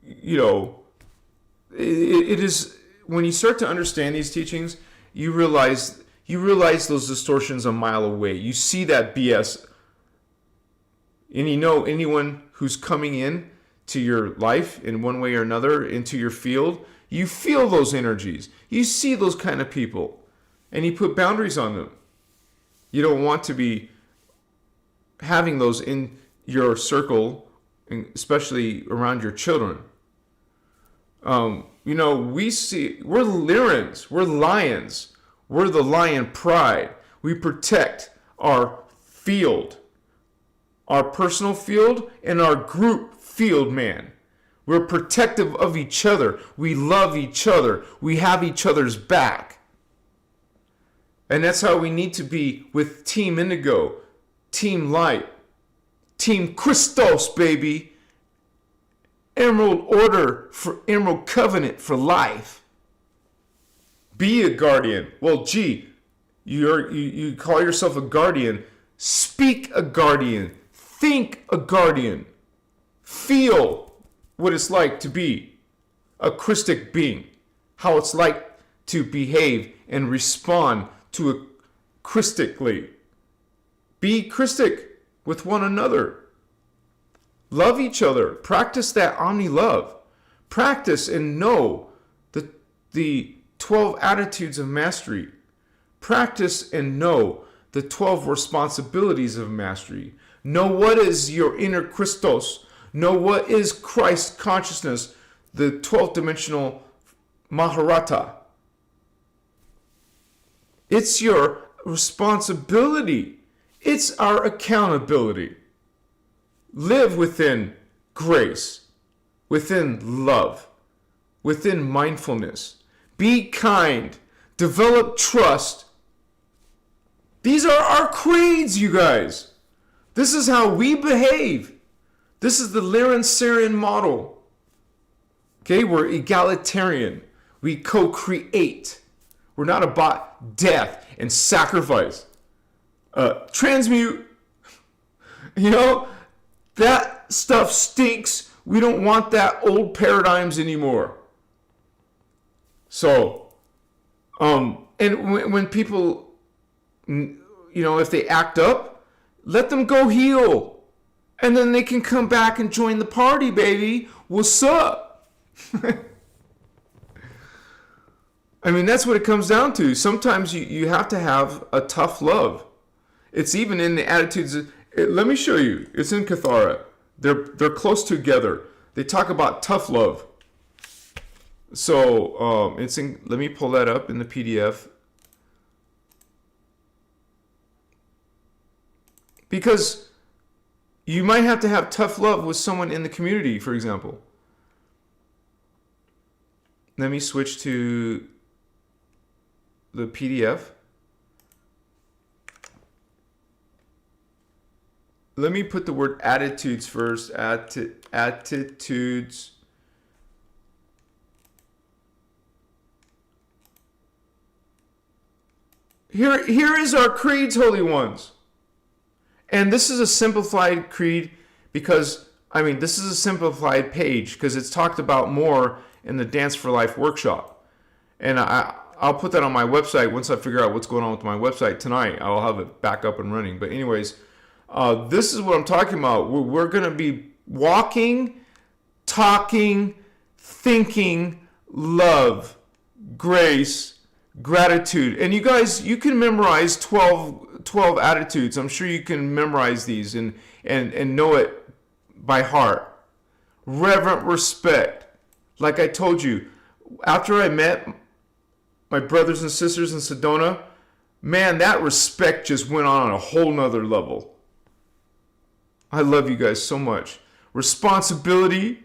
it is, when you start to understand these teachings, you realize those distortions a mile away. You see that BS. And anyone who's coming in to your life in one way or another, into your field, you feel those energies. You see those kind of people. And you put boundaries on them. You don't want to be having those in your circle, especially around your children. We're Lyrans, we're lions. We're the lion pride. We protect our field, our personal field and our group field, man. We're protective of each other. We love each other. We have each other's back. And that's how we need to be with Team Indigo, Team Light, Team Christos, baby. Emerald Order for Emerald Covenant for life. Be a guardian. Well, gee, you call yourself a guardian. Speak a guardian. Think a guardian. Feel what it's like to be a Christic being. How it's like to behave and respond to it Christically. Be Christic with one another. Love each other. Practice that omni-love. Practice and know the 12 attitudes of mastery. Practice and know the 12 responsibilities of mastery. Know what is your inner Christos. Know what is Christ consciousness, the 12th dimensional Maharata. It's your responsibility. It's our accountability. Live within grace, within love, within mindfulness. Be kind. Develop trust. These are our creeds, you guys. This is how we behave. This is the Lyran Syrian model. Okay, we're egalitarian. We co-create. We're not about death and sacrifice. Transmute. That stuff stinks. We don't want that old paradigms anymore. So, and when people, if they act up, let them go heal. And then they can come back and join the party, baby. What's up? That's what it comes down to. Sometimes you have to have a tough love. It's even in the attitudes. Let me show you. It's in Kathara. They're close together. They talk about tough love. So it's in. Let me pull that up in the PDF. Because you might have to have tough love with someone in the community, for example. Let me switch to the PDF. Let me put the word attitudes first. Attitudes. Here is our creeds, holy ones. And this is a simplified creed because, this is a simplified page because it's talked about more in the Dance for Life workshop. And I'll put that on my website once I figure out what's going on with my website tonight. I'll have it back up and running. But anyways, this is what I'm talking about. We're going to be walking, talking, thinking, love, grace, gratitude. And you guys, you can memorize 12 attitudes. I'm sure you can memorize these and know it by heart. Reverent respect. Like I told you, after I met my brothers and sisters in Sedona, man, that respect just went on a whole nother level. I love you guys so much. Responsibility,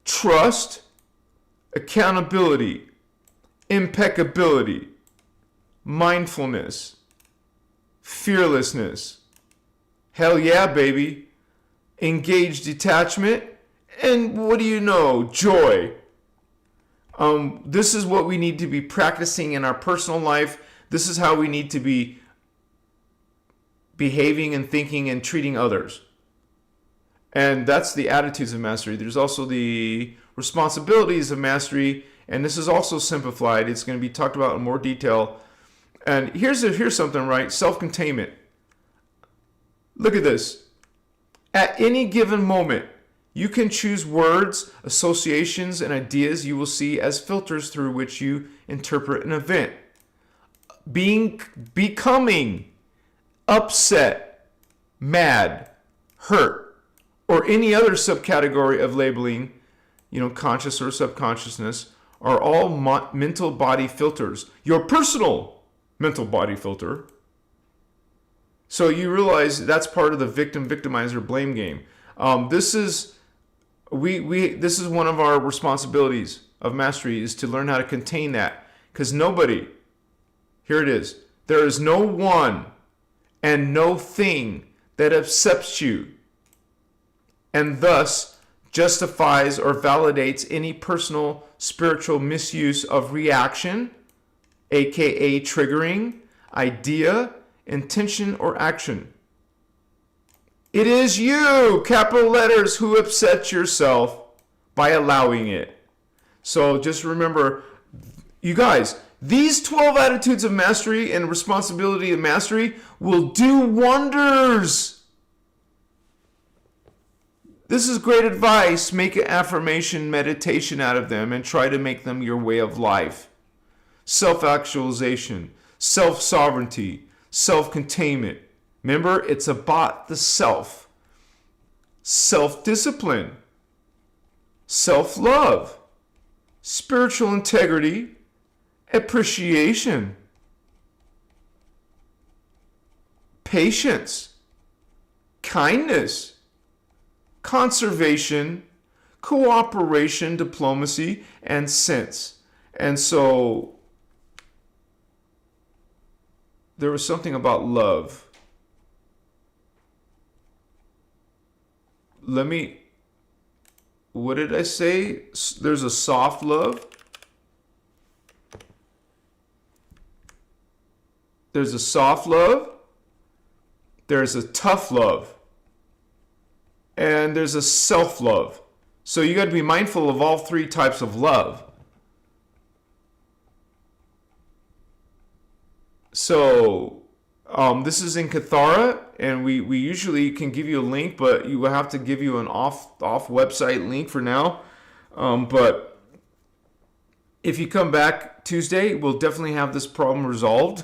trust, accountability, impeccability, mindfulness, fearlessness. Hell yeah, baby. Engaged detachment. And what do you know? Joy. This is what we need to be practicing in our personal life. This is how we need to be behaving and thinking and treating others. And that's the attitudes of mastery. There's also the responsibilities of mastery, and this is also simplified. It's going to be talked about in more detail. And here's something, right? Self-containment. Look at this. At any given moment, you can choose words, associations, and ideas you will see as filters through which you interpret an event. Becoming upset, mad, hurt, or any other subcategory of labeling, conscious or subconsciousness, are all mental body filters. Your personal mental body filter. So you realize that's part of the victim-victimizer blame game. This is one of our responsibilities of mastery, is to learn how to contain that. Because here it is, there is no one and no thing that upsets you and thus justifies or validates any personal spiritual misuse of reaction, aka triggering, idea, intention, or action. It is you, capital letters, who upset yourself by allowing it. So just remember, you guys, these 12 attitudes of mastery and responsibility of mastery will do wonders. This is great advice. Make an affirmation meditation out of them and try to make them your way of life. Self-actualization, self-sovereignty, self-containment. Remember, it's about the self. Self-discipline, self-love, spiritual integrity, appreciation, patience, kindness, conservation, cooperation, diplomacy, and sense. And so there was something about love. What did I say? There's a soft love. There's a soft love. There's a tough love. And there's a self-love. So you got to be mindful of all three types of love. So this is in Cathara, and we usually can give you a link, but you will have to give you an off website link for now. But if you come back Tuesday, we'll definitely have this problem resolved.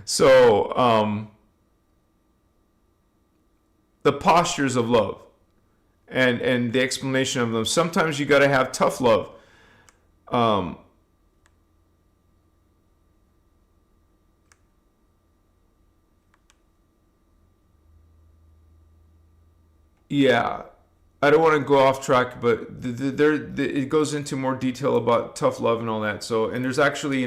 So the postures of love and the explanation of them. Sometimes you got to have tough love. Yeah, I don't want to go off track, but it goes into more detail about tough love and all that. So, and there's actually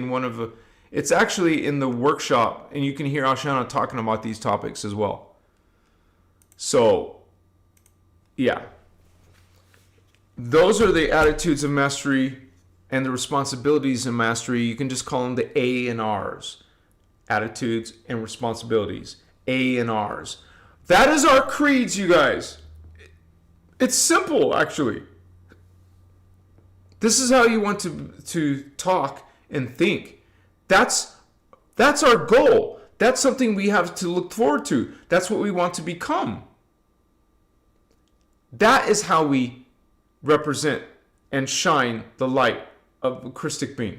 it's actually in the workshop, and you can hear Ashana talking about these topics as well. So, yeah. Those are the attitudes of mastery and the responsibilities of mastery. You can just call them the A and R's. Attitudes and responsibilities. A and R's. That is our creeds, you guys. It's simple, actually. This is how you want to talk and think. That's our goal. That's something we have to look forward to. That's what we want to become. That is how we represent and shine the light of a Christic being.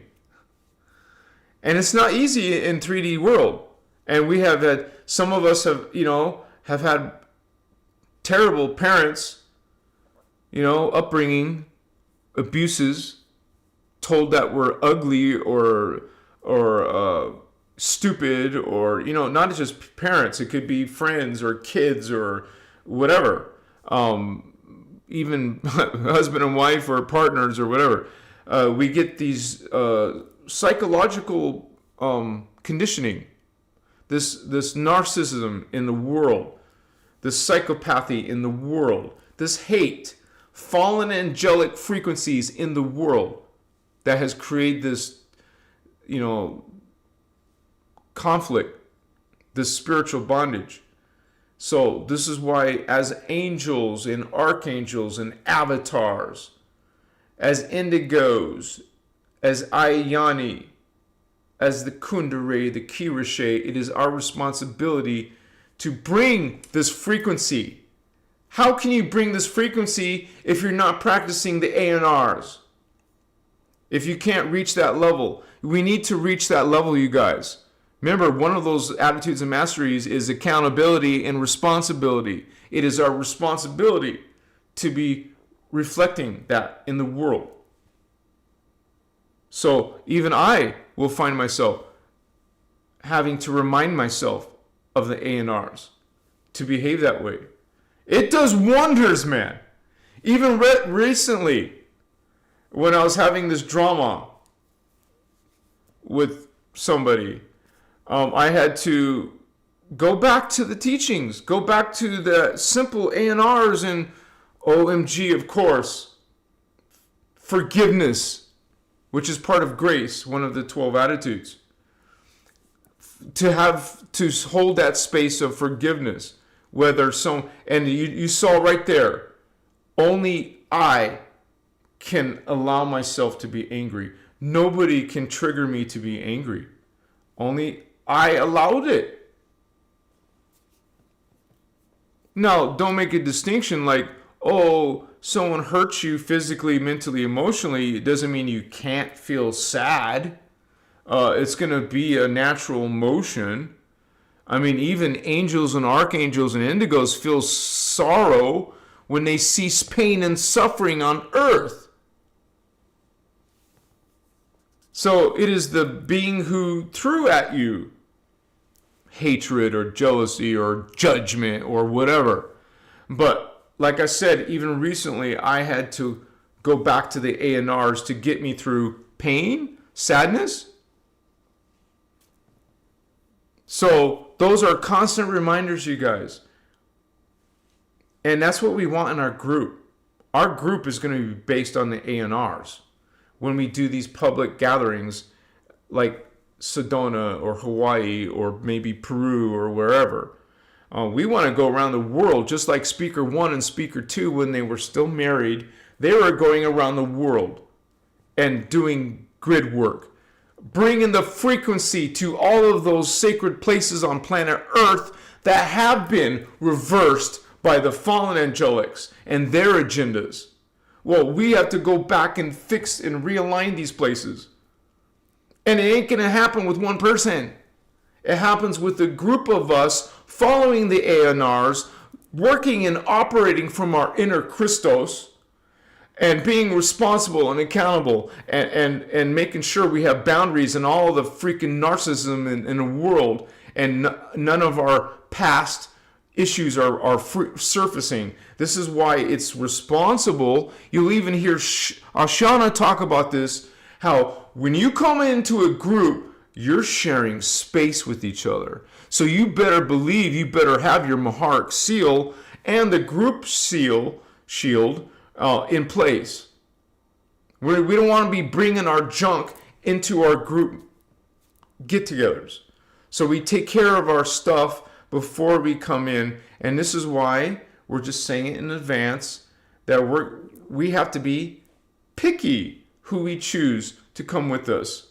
And it's not easy in 3D world. And we have had, some of us have had terrible parents, upbringing, abuses, told that we're ugly or stupid, or not just parents, it could be friends or kids or whatever, even husband and wife or partners or whatever. We get these psychological conditioning, this narcissism in the world, this psychopathy in the world, this hate, fallen angelic frequencies in the world that has created this conflict, this spiritual bondage. So this is why as angels and archangels and avatars, as indigos, as Ayani, as the Kundare, the Kirashe, it is our responsibility to bring this frequency. How can you bring this frequency if you're not practicing the ANRs? If you can't reach that level, we need to reach that level, you guys. Remember, one of those attitudes and masteries is accountability and responsibility. It is our responsibility to be reflecting that in the world. So even I will find myself having to remind myself of the ANRs to behave that way. It does wonders, man. Even recently, when I was having this drama with somebody, I had to go back to the teachings, go back to the simple ANRs and OMG, of course, forgiveness, which is part of grace, one of the 12 attitudes. To hold that space of forgiveness, and you saw right there, only I can allow myself to be angry. Nobody can trigger me to be angry. Only I allowed it. Now, don't make a distinction like, oh, someone hurts you physically, mentally, emotionally. It doesn't mean you can't feel sad. It's going to be a natural emotion. I mean, even angels and archangels and indigos feel sorrow when they cease pain and suffering on earth. So it is the being who threw at you hatred or jealousy or judgment or whatever. But like I said, even recently, I had to go back to the ANRs to get me through pain, sadness. So those are constant reminders, you guys. And that's what we want in our group. Our group is going to be based on the ANRs. When we do these public gatherings like Sedona or Hawaii or maybe Peru or wherever, we want to go around the world just like Speaker 1 and Speaker 2 when they were still married. They were going around the world and doing grid work, bringing the frequency to all of those sacred places on planet Earth that have been reversed by the fallen angelics and their agendas. Well, we have to go back and fix and realign these places. And it ain't going to happen with one person. It happens with a group of us following the ANRs, working and operating from our inner Christos, and being responsible and accountable and making sure we have boundaries and all the freaking narcissism in the world, and none of our past issues are surfacing. This is why it's responsible. You'll even hear Ashana talk about this, how when you come into a group, you're sharing space with each other. So you better believe, you better have your Maharic seal and the group shield in place. We don't want to be bringing our junk into our group get-togethers. So we take care of our stuff before we come in, and this is why we're just saying it in advance that we have to be picky who we choose to come with us.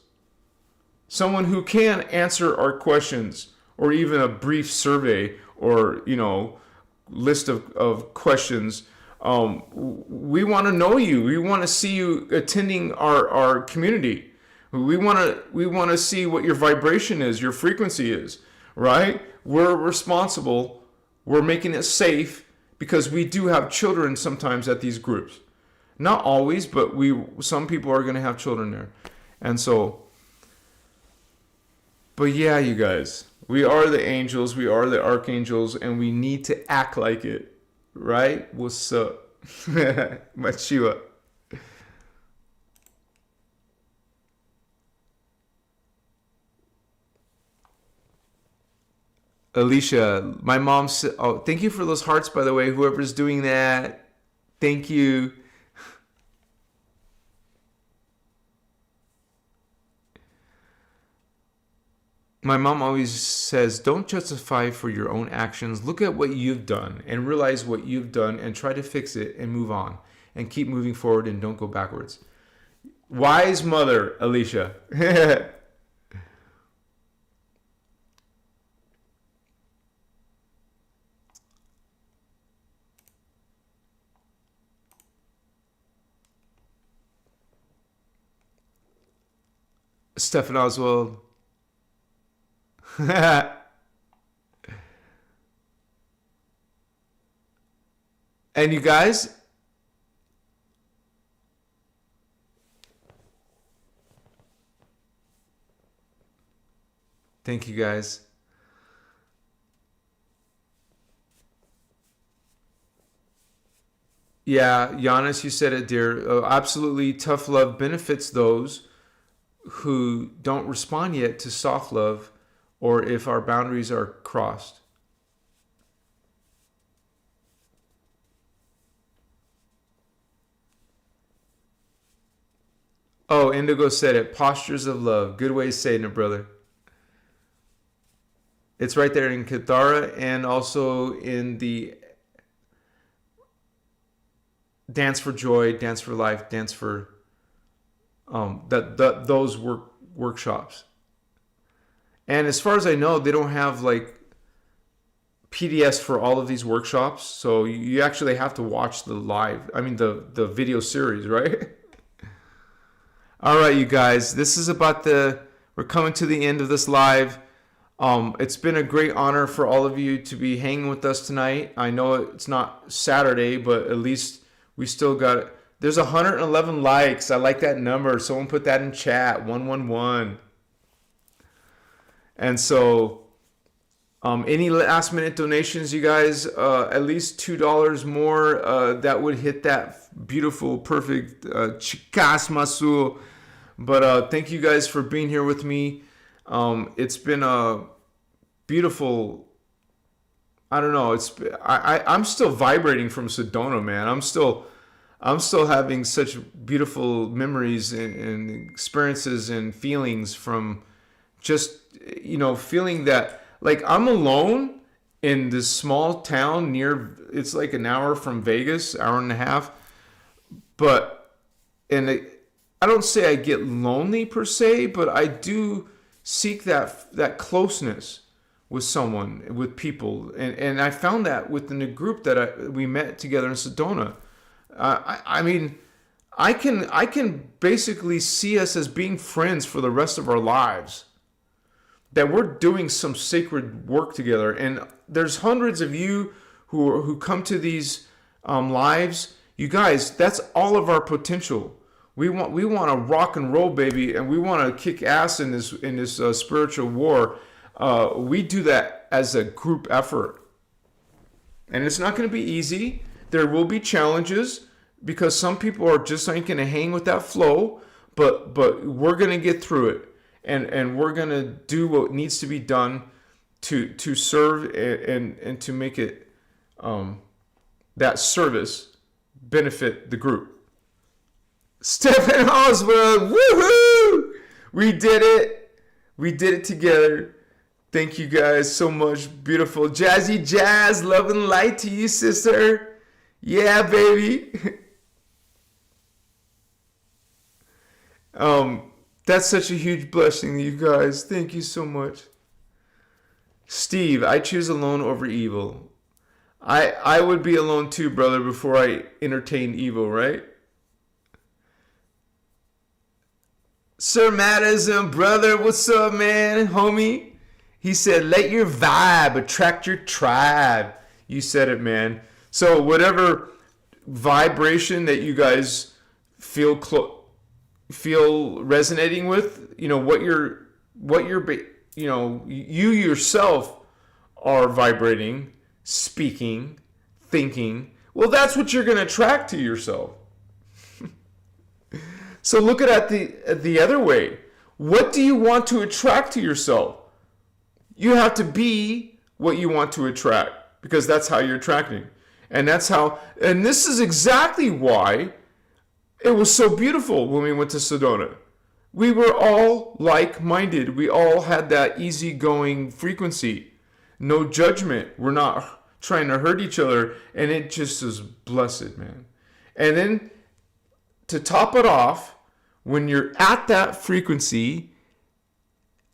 Someone who can answer our questions, or even a brief survey, or list of questions. We want to know you. We want to see you attending our community. We want to see what your vibration is, your frequency is, right? We're responsible. We're making it safe because we do have children sometimes at these groups. Not always, but some people are going to have children there. And so, but yeah, you guys, we are the angels, we are the archangels, and we need to act like it, right? What's up? Machiwa. Alicia, my mom said, oh, thank you for those hearts, by the way, whoever's doing that. Thank you. My mom always says, don't justify for your own actions. Look at what you've done and realize what you've done and try to fix it and move on and keep moving forward and don't go backwards. Wise mother, Alicia. Stephen Oswald. And you guys, thank you guys. Yeah, Giannis, you said it, dear. Absolutely, tough love benefits those who don't respond yet to soft love, or if our boundaries are crossed. Oh, Indigo said it. Postures of love. Good way of saying it, brother. It's right there in Kathara and also in the Dance for Joy, Dance for Life, Dance for those workshops. And as far as I know, they don't have like PDFs for all of these workshops, so you actually have to watch the the video series, right? All right, you guys, this is we're coming to the end of this live. It's been a great honor for all of you to be hanging with us tonight. I know it's not Saturday, but at least we still got it. There's 111 likes. I like that number. Someone put that in chat, 111. And so, any last minute donations, you guys, at least $2 more, that would hit that beautiful, perfect chicas masu. But thank you guys for being here with me. It's been a beautiful. I don't know. I'm still vibrating from Sedona, man. I'm still having such beautiful memories and experiences and feelings from just, feeling that like I'm alone in this small town it's like an hour from Vegas, hour and a half. I don't say I get lonely per se, but I do seek that closeness with someone, with people. And I found that within the group that we met together in Sedona. I can basically see us as being friends for the rest of our lives. That we're doing some sacred work together, and there's hundreds of you who come to these lives. You guys, that's all of our potential. We want to rock and roll, baby, and we want to kick ass in this spiritual war. We do that as a group effort, and it's not going to be easy. There will be challenges because some people are just ain't going to hang with that flow, but we're going to get through it. And we're going to do what needs to be done to serve and to make it that service benefit the group. Stephen Oswald, woohoo! We did it. We did it together. Thank you guys so much. Beautiful. Jazzy Jazz, love and light to you, sister. Yeah, baby. That's such a huge blessing, you guys. Thank you so much. Steve, I choose alone over evil. I would be alone too, brother, before I entertain evil, right? Sir Madison, brother, what's up, man? Homie? He said, let your vibe attract your tribe. You said it, man. So whatever vibration that you guys feel resonating with, what you're you yourself are vibrating, speaking, thinking, well, that's what you're going to attract to yourself. So look at it the other way. What do you want to attract to yourself? You have to be what you want to attract, because that's how you're attracting. And this is exactly why it was so beautiful when we went to Sedona. We were all like-minded. We all had that easygoing frequency. No judgment. We're not trying to hurt each other. And it just is blessed, man. And then to top it off, when you're at that frequency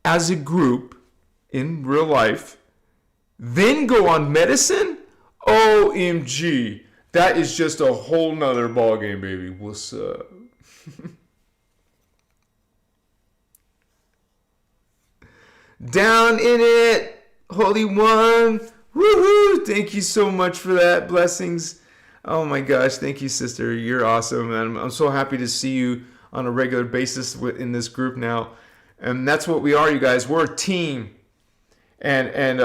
as a group in real life, then go on medicine, OMG. That is just a whole nother ballgame, baby. What's up? Down in it, Holy One. Woohoo! Thank you so much for that. Blessings. Oh my gosh, thank you, sister. You're awesome. And I'm so happy to see you on a regular basis in this group now. And that's what we are, you guys. We're a team. And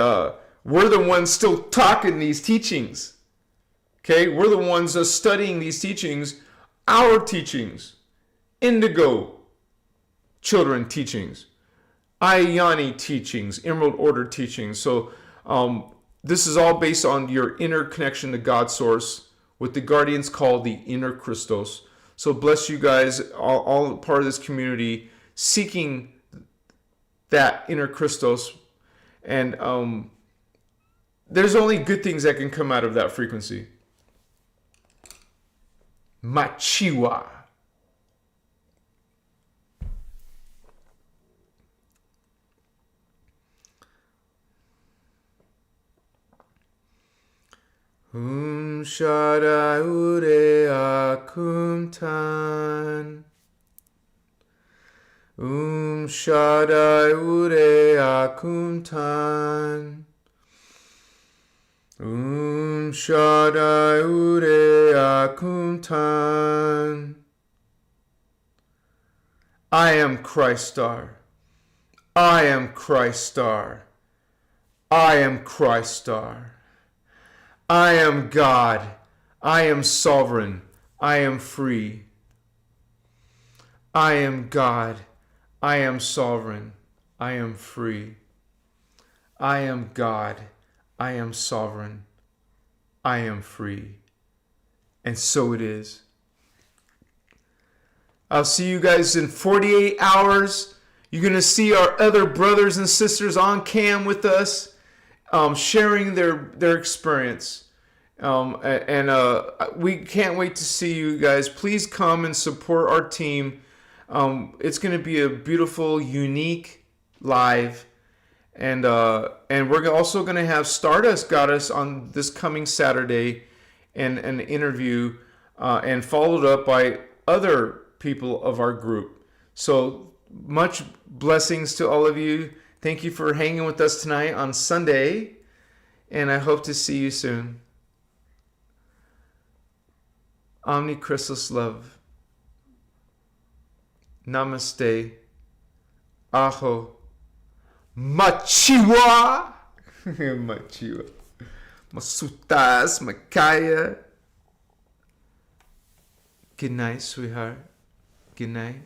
we're the ones still talking these teachings. Okay? We're the ones studying these teachings. Our teachings. Indigo children teachings. Ayani teachings. Emerald Order teachings. So this is all based on your inner connection to God Source, what the Guardians call the inner Christos. So bless you guys, all part of this community, seeking that inner Christos. And there's only good things that can come out of that frequency. Machiwa. Shada ure akumtan. Shada ure akumtan. Shada ure akumtan. I am Christar. I am Christar. I am Christar. I am God. I am sovereign. I am free. I am God. I am sovereign. I am free. I am God. I am sovereign. I am free. And so it is. I'll see you guys in 48 hours. You're going to see our other brothers and sisters on cam with us. Sharing their experience. We can't wait to see you guys. Please come and support our team. It's going to be a beautiful, unique live. And we're also going to have Stardust Goddess on this coming Saturday and an interview and followed up by other people of our group. So much blessings to all of you. Thank you for hanging with us tonight on Sunday, and I hope to see you soon. Omnicristos love. Namaste. Aho. Machiwa. Machiwa. Masutas. Makaya. Good night, sweetheart. Good night.